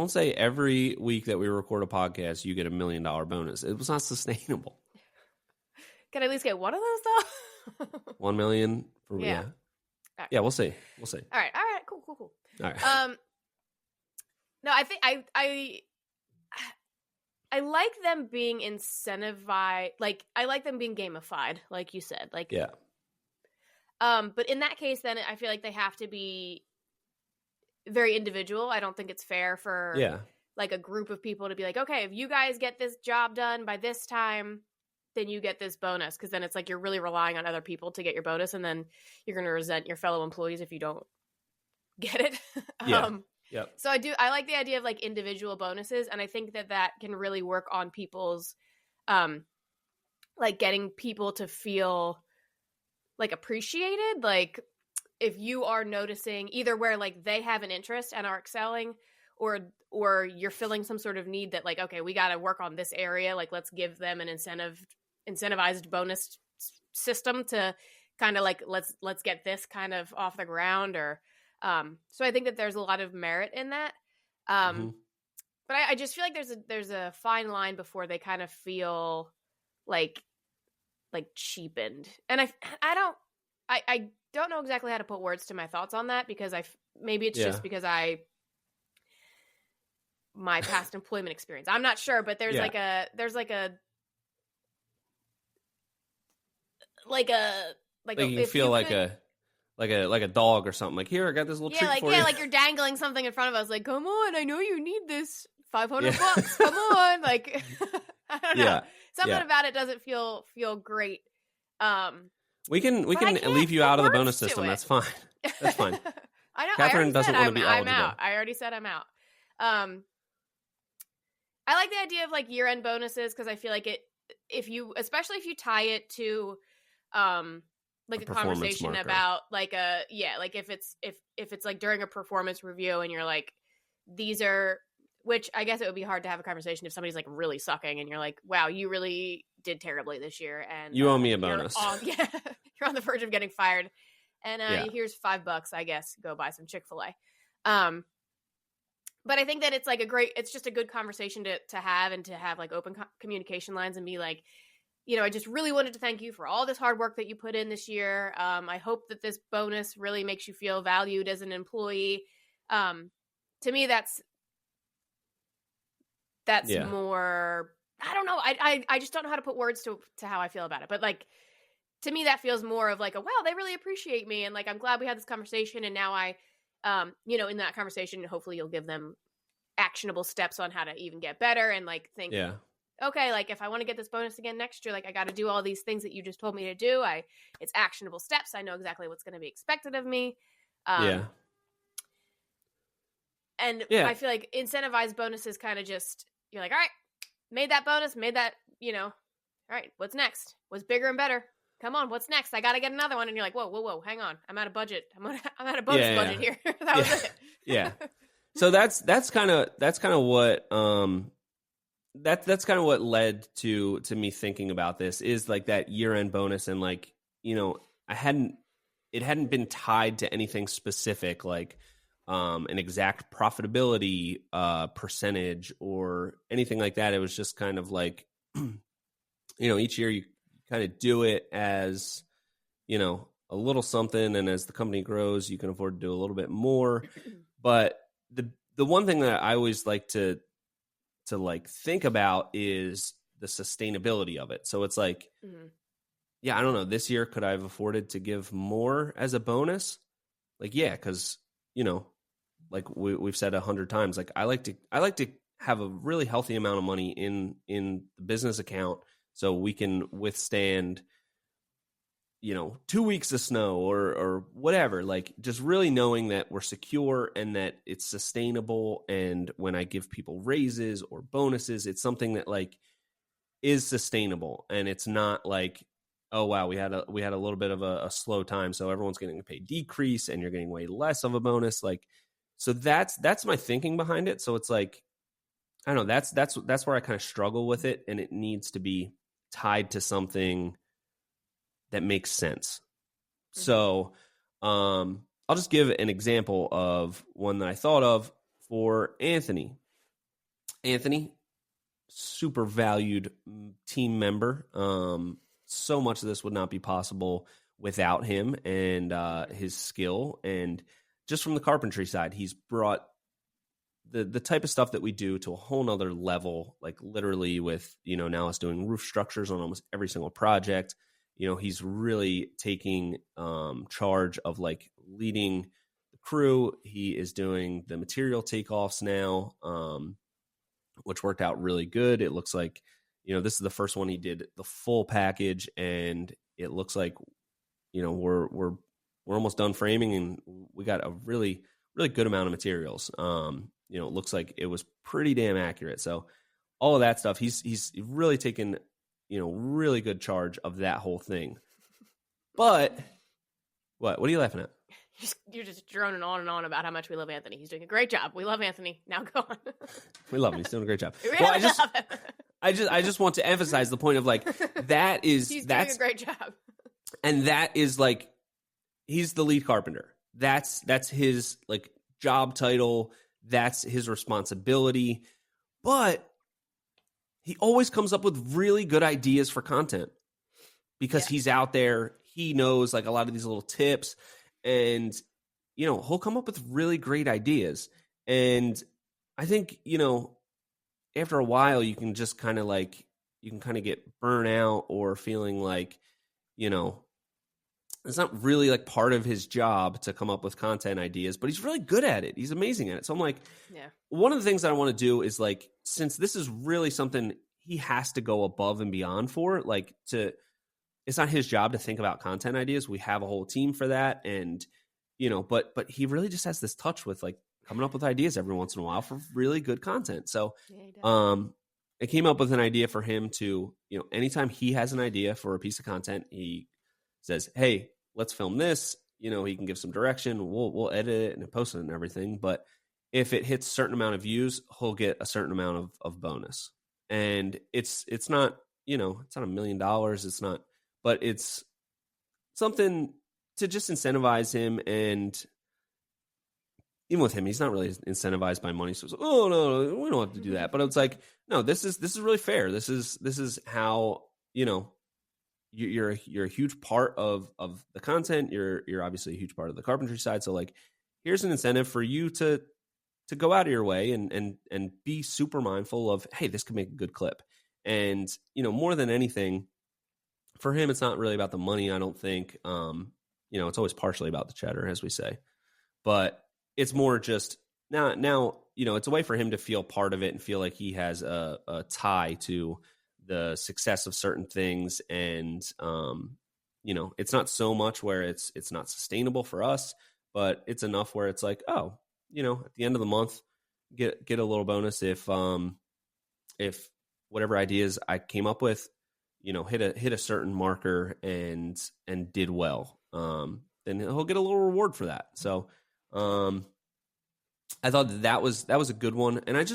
say every week that we record a podcast you get $1 million bonus. It was not sustainable. Can I at least get one of those though? 1 million for yeah. Right. Yeah, we'll see. All right, cool. All right. No, I think I like them being incentivized. Like, I like them being gamified, like you said. Like, yeah. But in that case, then I feel like they have to be very individual. I don't think it's fair for like a group of people to be like, okay, if you guys get this job done by this time, then you get this bonus. Because then it's like you're really relying on other people to get your bonus, and then you're going to resent your fellow employees if you don't get it. Yep. So I like the idea of like individual bonuses, and I think that can really work on people's like getting people to feel like appreciated. Like, if you are noticing either where like they have an interest and are excelling, or you're filling some sort of need that like, okay, we got to work on this area, like let's give them an incentivized bonus system to kind of like let's get this kind of off the ground. Or so I think that there's a lot of merit in that. But I just feel like there's a fine line before they kind of feel like cheapened. And I don't know exactly how to put words to my thoughts on that, because maybe it's just because my past employment experience. I'm not sure, but there's like a you feel like a dog or something. Like, here, I got this little treat for you. Like you're dangling something in front of us. Like, come on, I know you need this. $500 bucks. Come on. Like, I don't know. Something about it doesn't feel great. We can leave you out of the bonus system. That's fine. That's fine. I know. Catherine doesn't want to be eligible. I'm out. I already said I'm out. I like the idea of like year-end bonuses, because I feel like especially if you tie it to like a conversation marker about like if it's like during a performance review and you're like, these are, which I guess it would be hard to have a conversation if somebody's like really sucking and you're like, wow, you really did terribly this year, and you owe me a bonus. You're on the verge of getting fired, and here's $5, I guess, go buy some Chick-fil-A. But I think that it's just a good conversation to have, and to have like open communication lines and be like, I just really wanted to thank you for all this hard work that you put in this year. I hope that this bonus really makes you feel valued as an employee. To me, that's more, I don't know. I just don't know how to put words to how I feel about it. But like, to me, that feels more of like wow, they really appreciate me. And like, I'm glad we had this conversation. And now in that conversation, hopefully you'll give them actionable steps on how to even get better, and like think, okay, like if I want to get this bonus again next year, like I got to do all these things that you just told me to do. It's actionable steps. I know exactly what's going to be expected of me. And I feel like incentivized bonuses kind of just, you're like, all right, made that bonus, all right, what's next? What's bigger and better? Come on, what's next? I got to get another one. And you're like, whoa, hang on. I'm out of budget. I'm out of bonus budget here. That was it. Yeah. So that's kind of what, that's kind of what led to me thinking about this, is like that year-end bonus. And like, it hadn't been tied to anything specific, like an exact profitability percentage or anything like that. It was just kind of like, each year you kind of do it as, a little something. And as the company grows, you can afford to do a little bit more. But the one thing that I always like to like think about is the sustainability of it. So it's like, I don't know, this year, could I have afforded to give more as a bonus? Like, because, like we've said 100 times, like I like to have a really healthy amount of money in the business account, so we can withstand, 2 weeks of snow or whatever, like just really knowing that we're secure and that it's sustainable. And when I give people raises or bonuses, it's something that like is sustainable, and it's not like, oh wow, we had a little bit of a slow time, so everyone's getting a pay decrease and you're getting way less of a bonus. Like, So that's my thinking behind it. So it's like, I don't know, that's where I kind of struggle with it, and it needs to be tied to something that makes sense. Mm-hmm. So I'll just give an example of one that I thought of for Anthony. Anthony, super valued team member. So much of this would not be possible without him and his skill. And just from the carpentry side, he's brought the type of stuff that we do to a whole nother level, like literally with, now us doing roof structures on almost every single project. He's really taking charge of like leading the crew. He is doing the material takeoffs now, which worked out really good. It looks like, this is the first one he did the full package, and it looks like, we're almost done framing, and we got a really, really good amount of materials. It looks like it was pretty damn accurate. So all of that stuff, he's really taken, really good charge of that whole thing. But what are you laughing at? You're just droning on and on about how much we love Anthony. He's doing a great job. We love Anthony. Now go on. We love him. He's doing a great job. We really love him. I just want to emphasize the point of like, that's doing a great job. And that is like, he's the lead carpenter. That's his like job title. That's his responsibility. But he always comes up with really good ideas for content because he's out there. He knows like a lot of these little tips, and, he'll come up with really great ideas. And I think, after a while you can just kind of like, get burnt out or feeling like, it's not really like part of his job to come up with content ideas, but he's really good at it. He's amazing at it. So I'm like, one of the things that I want to do is like, since this is really something he has to go above and beyond for, like it's not his job to think about content ideas. We have a whole team for that. And, but he really just has this touch with like coming up with ideas every once in a while for really good content. So, I came up with an idea for him to, anytime he has an idea for a piece of content, he says, hey, let's film this. He can give some direction. We'll edit it and post it and everything. But if it hits a certain amount of views, he'll get a certain amount of bonus. And it's not, it's not $1 million. It's not, but it's something to just incentivize him. And even with him, he's not really incentivized by money. So it's like, oh no, we don't have to do that. But it's like, no, this is really fair. This is how, you're a huge part of the content. You're obviously a huge part of the carpentry side. So like, here's an incentive for you to go out of your way and be super mindful of, hey, this could make a good clip. And, more than anything, for him, it's not really about the money, I don't think. It's always partially about the cheddar, as we say. But it's more just now, it's a way for him to feel part of it and feel like he has a tie to the success of certain things. And, it's not so much where it's not sustainable for us, but it's enough where it's like, oh, at the end of the month, get a little bonus if whatever ideas I came up with, hit a certain marker and did well, then he'll get a little reward for that. So, I thought that was a good one. And I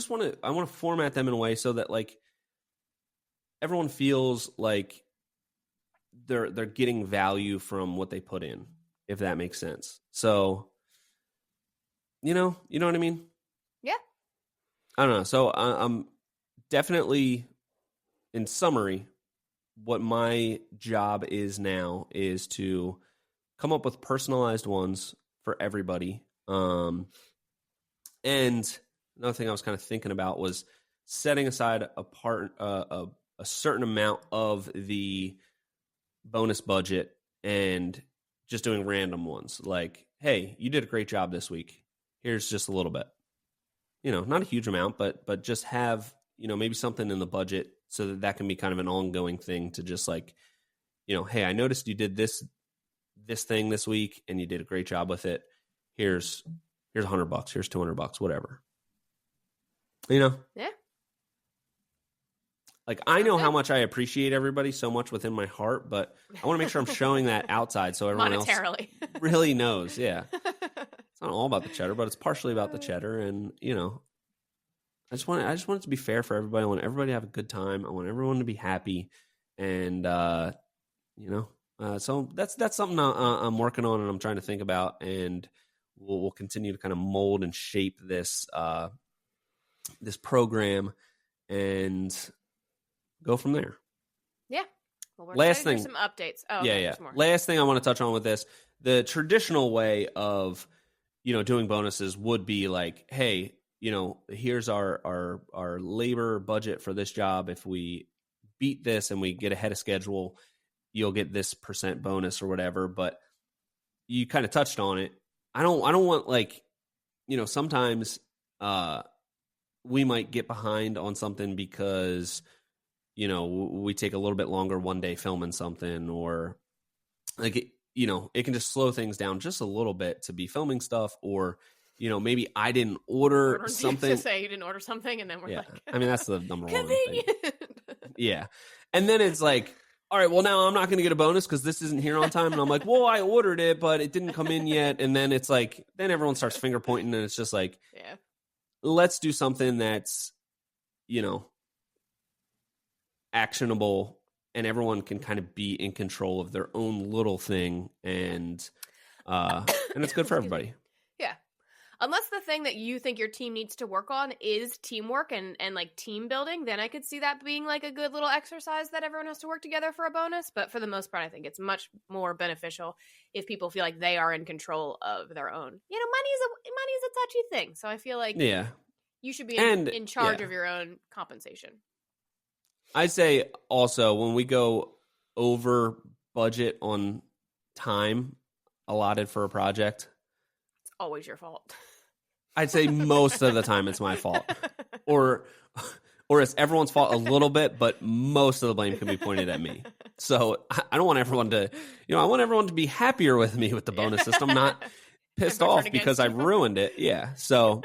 want to format them in a way so that like everyone feels like they're getting value from what they put in, if that makes sense. So, you know what I mean? Yeah. I don't know. So I'm definitely, in summary, what my job is now is to come up with personalized ones for everybody. And another thing I was kind of thinking about was setting aside a certain amount of the bonus budget and just doing random ones. Like, hey, you did a great job this week. Here's just a little bit. Not a huge amount, but just have, maybe something in the budget so that can be kind of an ongoing thing to just like, hey, I noticed you did this thing this week and you did a great job with it. Here's $100, here's $200, whatever. Yeah. Like, I know how much I appreciate everybody so much within my heart, but I want to make sure I'm showing that outside so everyone else really knows. Yeah. not all about the cheddar, but it's partially about the cheddar. And, you know, I just want it to be fair for everybody. I want everybody to have a good time. I want everyone to be happy. And, you know, so that's something I'm working on and I'm trying to think about. And we'll continue to kind of mold and shape this, this program and go from there. Yeah. Well, we're Last thing, some updates. Oh, yeah, okay, yeah. more. Last thing I want to touch on with this, the traditional way of, you know, doing bonuses would be like, hey, you know, here's our labor budget for this job. If we beat this and we get ahead of schedule, you'll get this % bonus or whatever. But you kind of touched on it. I don't want, like, you know, sometimes we might get behind on something because, you know, we take a little bit longer one day filming something, or like, you know, it can just slow things down just a little bit to be filming stuff, or, you know, maybe I didn't order something. To say you didn't order something, and then we're like, I mean, that's the number one thing. Yeah. And then it's like, all right, well, now I'm not going to get a bonus because this isn't here on time. And I'm like, well, I ordered it, but it didn't come in yet. And then it's like, then everyone starts finger pointing, and it's just like, yeah, let's do something that's, you know, actionable, and everyone can kind of be in control of their own little thing, and it's good for everybody. Yeah. Unless the thing that you think your team needs to work on is teamwork and like team building, then I could see that being like a good little exercise that everyone has to work together for a bonus. But for the most part, I think it's much more beneficial if people feel like they are in control of their own. You know, money is a touchy thing. So I feel like you should be in charge of your own compensation. I say also, when we go over budget on time allotted for a project, it's always your fault. I'd say most of the time it's my fault, or it's everyone's fault a little bit, but most of the blame can be pointed at me. So I don't want everyone to, you know, I want everyone to be happier with me with the bonus system, not pissed off because I ruined it. Yeah. So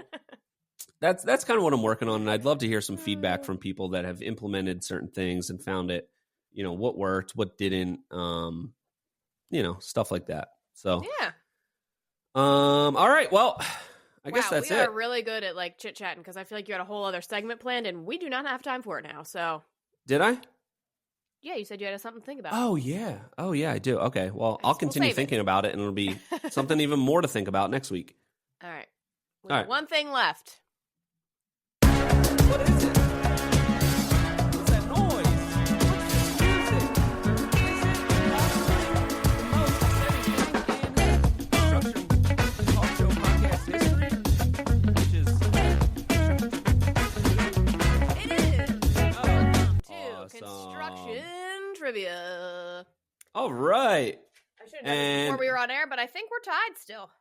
that's kind of what I'm working on. And I'd love to hear some feedback from people that have implemented certain things and found it, you know, what worked, what didn't, you know, stuff like that. So, yeah. All right. Well, I guess that's it. We are really good at like chit chatting, because I feel like you had a whole other segment planned and we do not have time for it now. So, did I? Yeah, you said you had something to think about. Oh yeah, I do. Okay, well, I'll continue thinking about it, and it'll be something even more to think about next week. All right. We have one thing left. What is it? What's that noise? What's this music? Is it construction talk show podcast history? Which is it is. Welcome to Construction Trivia. All right. I should have done this before we were on air, but I think we're tied still.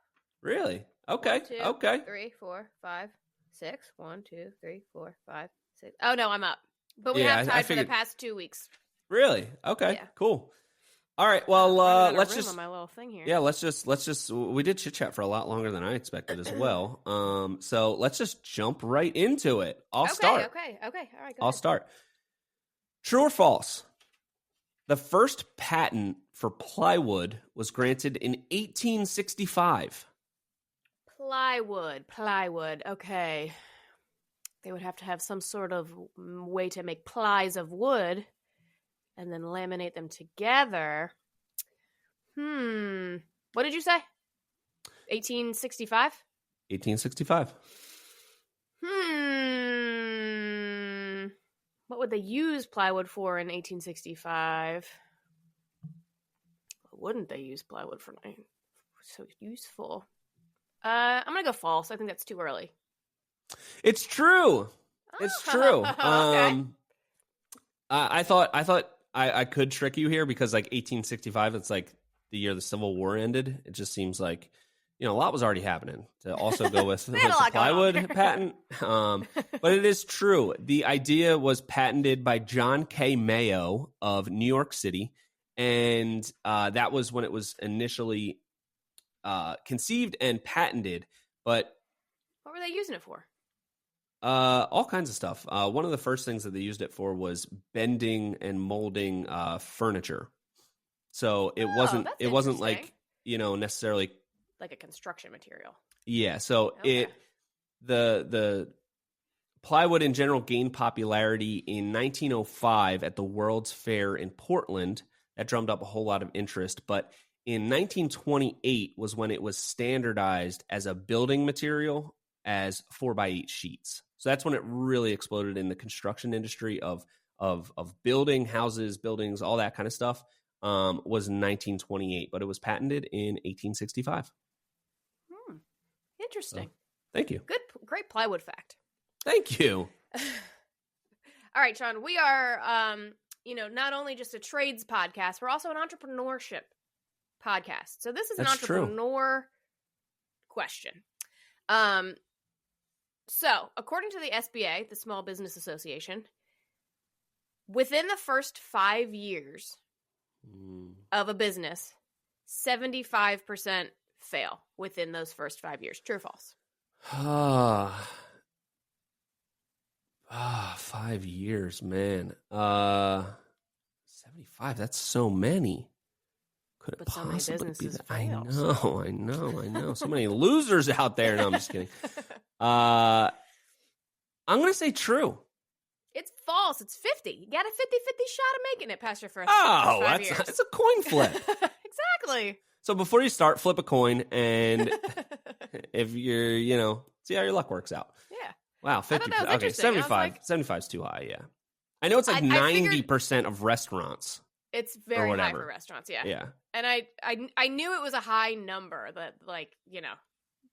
Really? Okay. 1, 2, 3, 4, 5, 6. 1, 2, 3, 4, 5, 6. Oh no, I'm up. But we have tied for the past 2 weeks. Really? Okay. Yeah. Cool. All right. Well, let's just on my little thing here. Yeah, let's just we did chit chat for a lot longer than I expected as well. So let's just jump right into it. I'll start. Okay. All right. I'll start. True or false? The first patent for plywood was granted in 1865. Plywood. Okay. They would have to have some sort of way to make plies of wood and then laminate them together. What did you say? 1865? 1865. What would they use plywood for in 1865? What wouldn't they use plywood for? So useful. I'm going to go false. I think that's too early. It's true. It's true. Okay. I thought I could trick you here because like 1865, it's like the year the Civil War ended. It just seems like, you know, a lot was already happening to also go with the plywood patent. But it is true. The idea was patented by John K. Mayo of New York City. And that was when it was initially conceived and patented. But what were they using it for? All kinds of stuff. One of the first things that they used it for was bending and molding furniture. So it wasn't like, you know, necessarily like a construction material. Yeah, so the plywood in general gained popularity in 1905 at the World's Fair in Portland. That drummed up a whole lot of interest, but in 1928 was when it was standardized as a building material as 4x8 sheets. So that's when it really exploded in the construction industry of building houses, buildings, all that kind of stuff. Was 1928, but it was patented in 1865. Interesting. So, thank you. Great plywood fact. Thank you. All right, Sean, we are, not only just a trades podcast, we're also an entrepreneurship podcast. So this is an entrepreneur question. So according to the SBA, the Small Business Association, within the first 5 years of a business, 75% fail within those first 5 years. True or false? 5 years, man. 75, that's so many. Could it possibly be that? I know. So many losers out there. No, I'm just kidding. I'm going to say true. It's false. It's 50. You got a 50-50 shot of making it past your first 5 years. It's a coin flip. Exactly. So before you start, flip a coin, and if you're, see how your luck works out. Yeah. Wow, 50. Okay, 75. 75 is too high, yeah. I know it's like 90% of restaurants. It's very high for restaurants, yeah. Yeah. And I knew it was a high number that,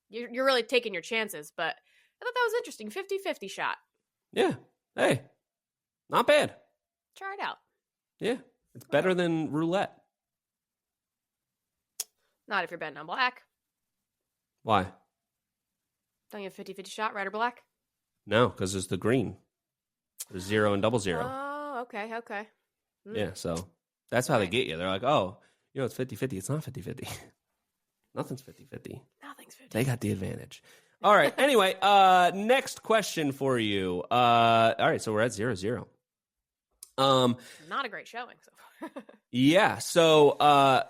you're really taking your chances, but I thought that was interesting. 50-50 shot. Yeah. Hey, not bad. Try it out. Yeah. It's better than roulette. Not if you're betting on black. Why? Don't you have 50-50 shot, red or black? No, because there's the green. There's 0 and double 0. Oh, okay. Yeah, so that's how they get you. They're like, oh, it's 50-50. It's not 50-50. Nothing's 50-50. Nothing's 50. They got the advantage. All right. Anyway, next question for you. All right, so we're at 0-0. Not a great showing so far. Yeah, so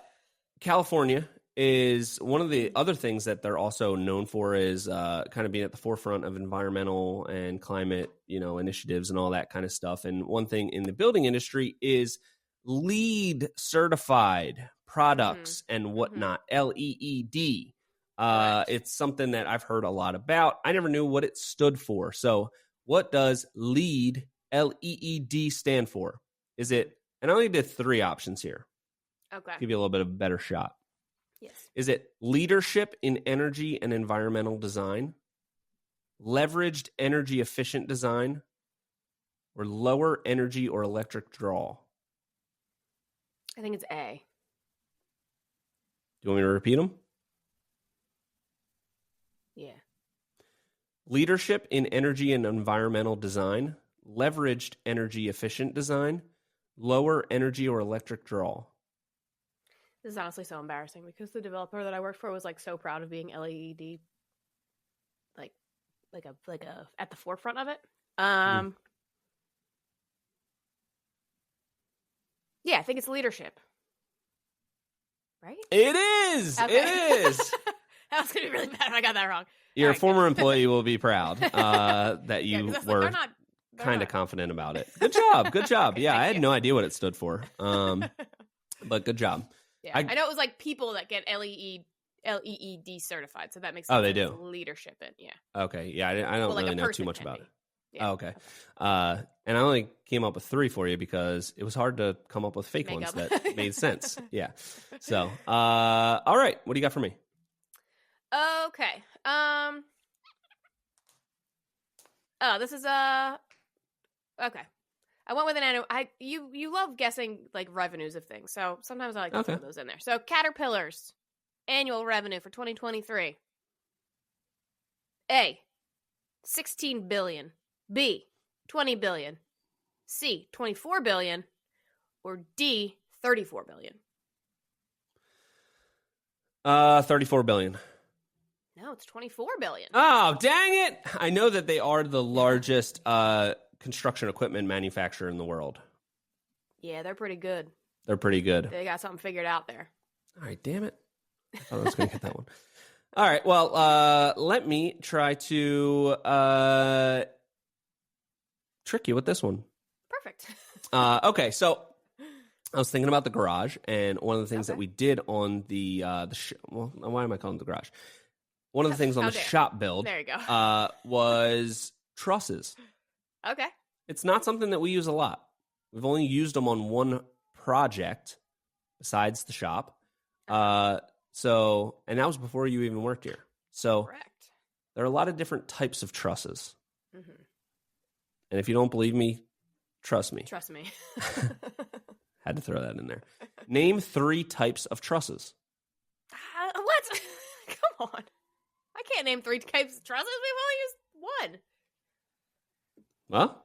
California is one of the other things that they're also known for is kind of being at the forefront of environmental and climate, initiatives and all that kind of stuff. And one thing in the building industry is LEED certified products and whatnot, LEED. It's something that I've heard a lot about. I never knew what it stood for. So what does LEED, LEED stand for? Is it, and I only did 3 options here. Okay. Give you a little bit of a better shot. Yes. Is it leadership in energy and environmental design, leveraged energy efficient design, or lower energy or electric draw? I think it's A. Do you want me to repeat them? Yeah. Leadership in energy and environmental design, leveraged energy efficient design, lower energy or electric draw. This is honestly so embarrassing because the developer that I worked for was so proud of being LED, like a at the forefront of it. Yeah, I think it's leadership. Right? It is. Okay. It is. That was gonna be really bad if I got that wrong. Your former employee will be proud that you were kind of confident about it. Good job. Good job. Yeah, I had no idea what it stood for. But good job. Yeah, I know it was people that get LEED certified, so that makes sense. Oh, they do leadership in. Yeah. Okay. Yeah, I don't really know too much about it. Yeah. Oh, okay. And I only came up with 3 for you because it was hard to come up with fake ones that made sense. Yeah. So, all right. What do you got for me? Okay. Oh, this is okay. I went with an annual. You love guessing revenues of things, so sometimes I like to throw those in there. So Caterpillar's annual revenue for 2023: A, 16 billion; B, 20 billion; C, 24 billion; or D, 34 billion. 34 billion. No, it's 24 billion. Oh, dang it! I know that they are the largest construction equipment manufacturer in the world. Yeah, they're pretty good. They're pretty good. They got something figured out there. All right, damn it. I thought I was going to get that one. All right. Well, let me try to trick you with this one. Perfect. Okay, so I was thinking about the garage, and one of the things that we did on the well, why am I calling it the garage? One of the things on the shop build there you go. Was trusses. Okay. It's not something that we use a lot. We've only used them on one project besides the shop. So, and that was before you even worked here. So correct. There are a lot of different types of trusses. Mm-hmm. And if you don't believe me, trust me. Trust me. Had to throw that in there. Name 3 types of trusses. What? Come on. I can't name 3 types of trusses. We've only used one. Well,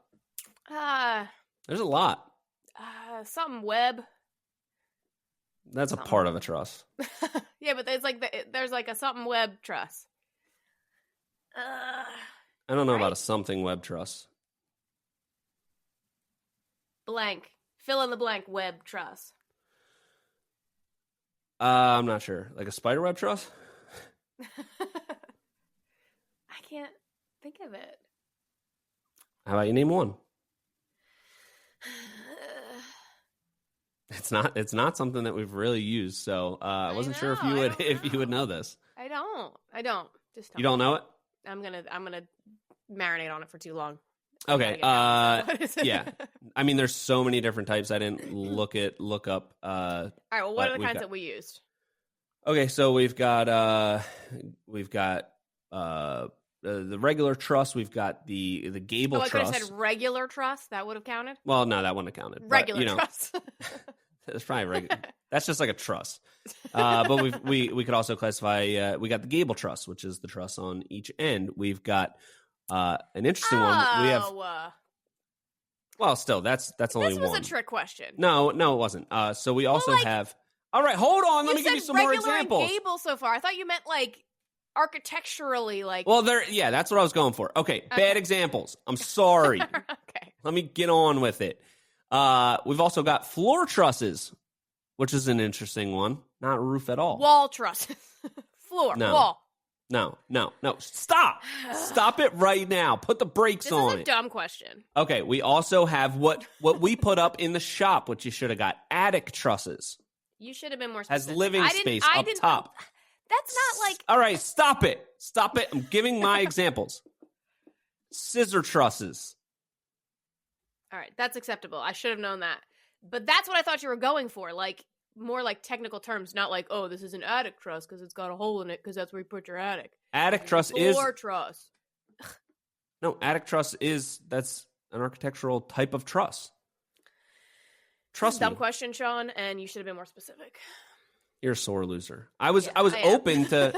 there's a lot. Something web. That's something. A part of a truss. Yeah, but there's like a something web truss. I don't know about a something web truss. Blank. Fill in the blank web truss. I'm not sure. Like a spider web truss? I can't think of it. How about you name one? It's not something that we've really used, so I wasn't sure if you would know this. I don't. Just you don't know it? I'm gonna marinate on it for too long. Okay. Yeah. I mean, there's so many different types. I didn't look up. All right. Well, what are the kinds that we used? Okay, so we've got the regular truss. We've got the gable truss. I could have said regular truss. That would have counted. Well, no, that wouldn't have counted. Regular truss. It's probably regular. That's just like a truss. But we could also classify. We got the gable truss, which is the truss on each end. We've got an interesting one. We have. Well, still, that's only one. This was a trick question. No, it wasn't. So we also have. All right, hold on. Let me give you some more examples. And gable so far. I thought you meant like architecturally, like. Well, that's what I was going for. Okay, bad examples. I'm sorry. Okay. Let me get on with it. We've also got floor trusses, which is an interesting one. Not roof at all. Wall trusses. Floor. No. Wall. No. Stop it right now. Put the brakes on it. This is a dumb question. Okay, we also have what we put up in the shop, which you should have got. Attic trusses. You should have been more specific. Has living space up top. That's not like... All right, stop it. I'm giving my examples. Scissor trusses. All right, that's acceptable. I should have known that. But that's what I thought you were going for. Like, more like technical terms, not like, oh, this is an attic truss because it's got a hole in it because that's where you put your attic. Attic truss is... Floor truss. No, attic truss that's an architectural type of truss. Trust me. Dumb question, Sean, and you should have been more specific. You're a sore loser. I was open to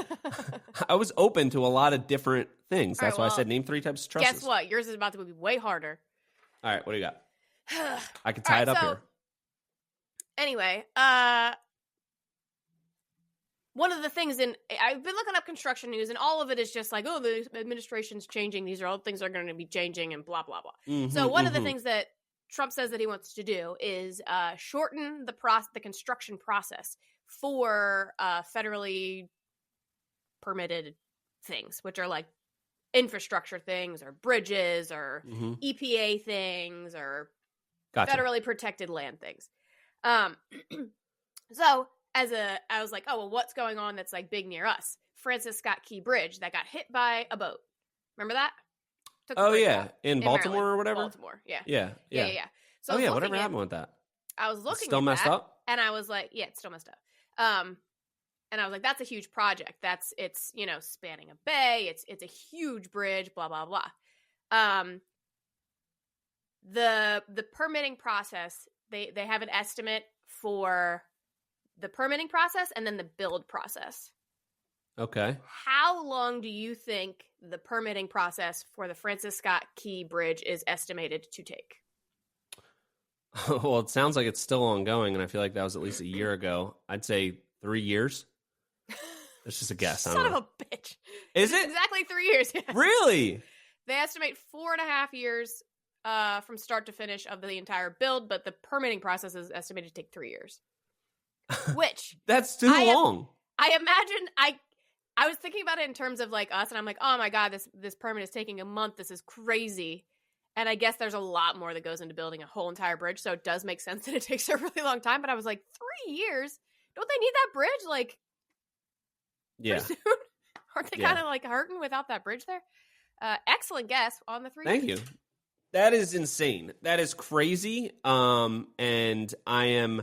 a lot of different things. That's why I said name 3 types of trusses. Guess what? Yours is about to be way harder. All right, what do you got? I can tie it up here. Anyway, one of the things I've been looking up construction news, and all of it is just like, oh, the administration's changing. These are all things that are going to be changing, and blah blah blah. Mm-hmm, so one of the things that Trump says that he wants to do is shorten the construction process for federally permitted things, which are like infrastructure things or bridges or EPA things or federally protected land things. So I was like, oh, well, what's going on that's like big near us? Francis Scott Key Bridge that got hit by a boat. Remember that? In Baltimore Maryland. or whatever? Baltimore, yeah. Yeah. So whatever happened with that? I was looking still at messed that, up? and I was like, yeah, it's still messed up. And I was like, that's a huge project. It's spanning a bay. It's a huge bridge, blah, blah, blah. The permitting process, they have an estimate for the permitting process and then the build process. Okay. How long do you think the permitting process for the Francis Scott Key Bridge is estimated to take? Well, it sounds like it's still ongoing, and I feel like that was at least a year ago. I'd say 3 years. It's just a guess. Son of a bitch. Is it? Exactly 3 years. Yeah. Really? They estimate 4.5 years from start to finish of the entire build, but the permitting process is estimated to take 3 years. Which that's too long. I imagine I was thinking about it in terms of like us, and I'm like, oh my God, this permit is taking a month. This is crazy. And I guess there's a lot more that goes into building a whole entire bridge, so it does make sense that it takes a really long time. But I was like, 3 years? Don't they need that bridge like pretty soon? Aren't they kind of like hurting without that bridge there? Excellent guess on the 3 years. Thank you. That is insane. That is crazy. And I am,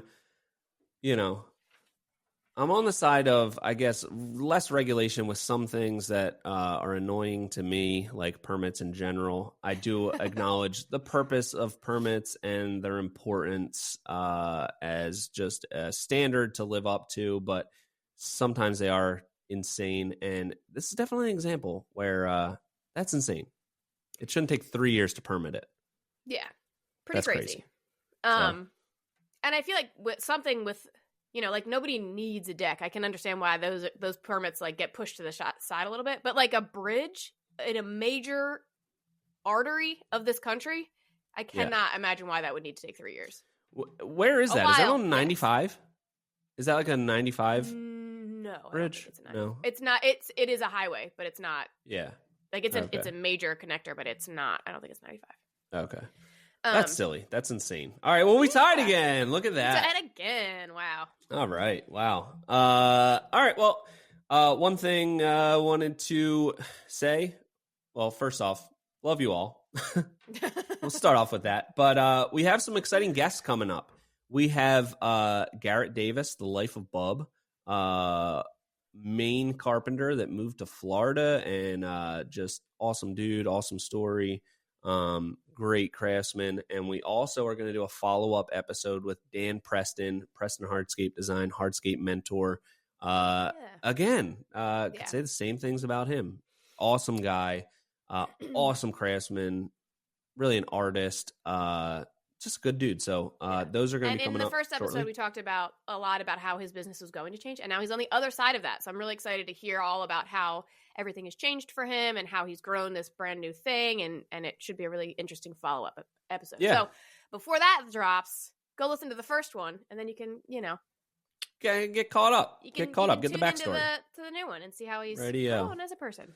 I'm on the side of, I guess, less regulation with some things that are annoying to me, like permits in general. I do acknowledge the purpose of permits and their importance as just a standard to live up to, but sometimes they are insane. And this is definitely an example where that's insane. It shouldn't take 3 years to permit it. Yeah, pretty crazy. And I feel like with like nobody needs a deck. I can understand why those permits like get pushed to the side a little bit, but like a bridge in a major artery of this country, I cannot imagine why that would need to take 3 years. Where is that? Is that on 95? Yes. Is that like a 95? No, bridge? No, it's not. It is a highway, but it's not. Yeah. Like it's a major connector, but it's not. I don't think it's 95. Okay. That's silly. That's insane. All right. Well, we tied again. Look at that. Tied again. Wow. All right. Wow. All right. Well, one thing I wanted to say. Well, first off, love you all. We'll start off with that. But we have some exciting guests coming up. We have Garrett Davis, the life of Bub. Maine carpenter that moved to Florida and just awesome dude, awesome story, great craftsman. And we also are going to do a follow-up episode with Dan Preston Hardscape Design, Hardscape mentor. Again, could say the same things about him. Awesome guy, awesome craftsman, really an artist, just a good dude. So those are going to be coming up. And in the first episode, shortly. We talked about a lot about how his business was going to change. And now he's on the other side of that. So I'm really excited to hear all about how everything has changed for him and how he's grown this brand new thing. And it should be a really interesting follow-up episode. Yeah. So before that drops, go listen to the first one. And then you can, get caught up. Get the backstory. To the new one and see how he's Radio. grown as a person.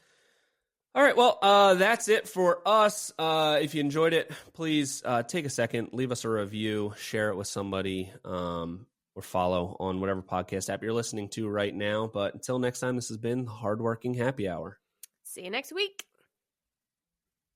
All right, well, that's it for us. If you enjoyed it, please take a second, leave us a review, share it with somebody, or follow on whatever podcast app you're listening to right now. But until next time, this has been Hardworking Happy Hour. See you next week.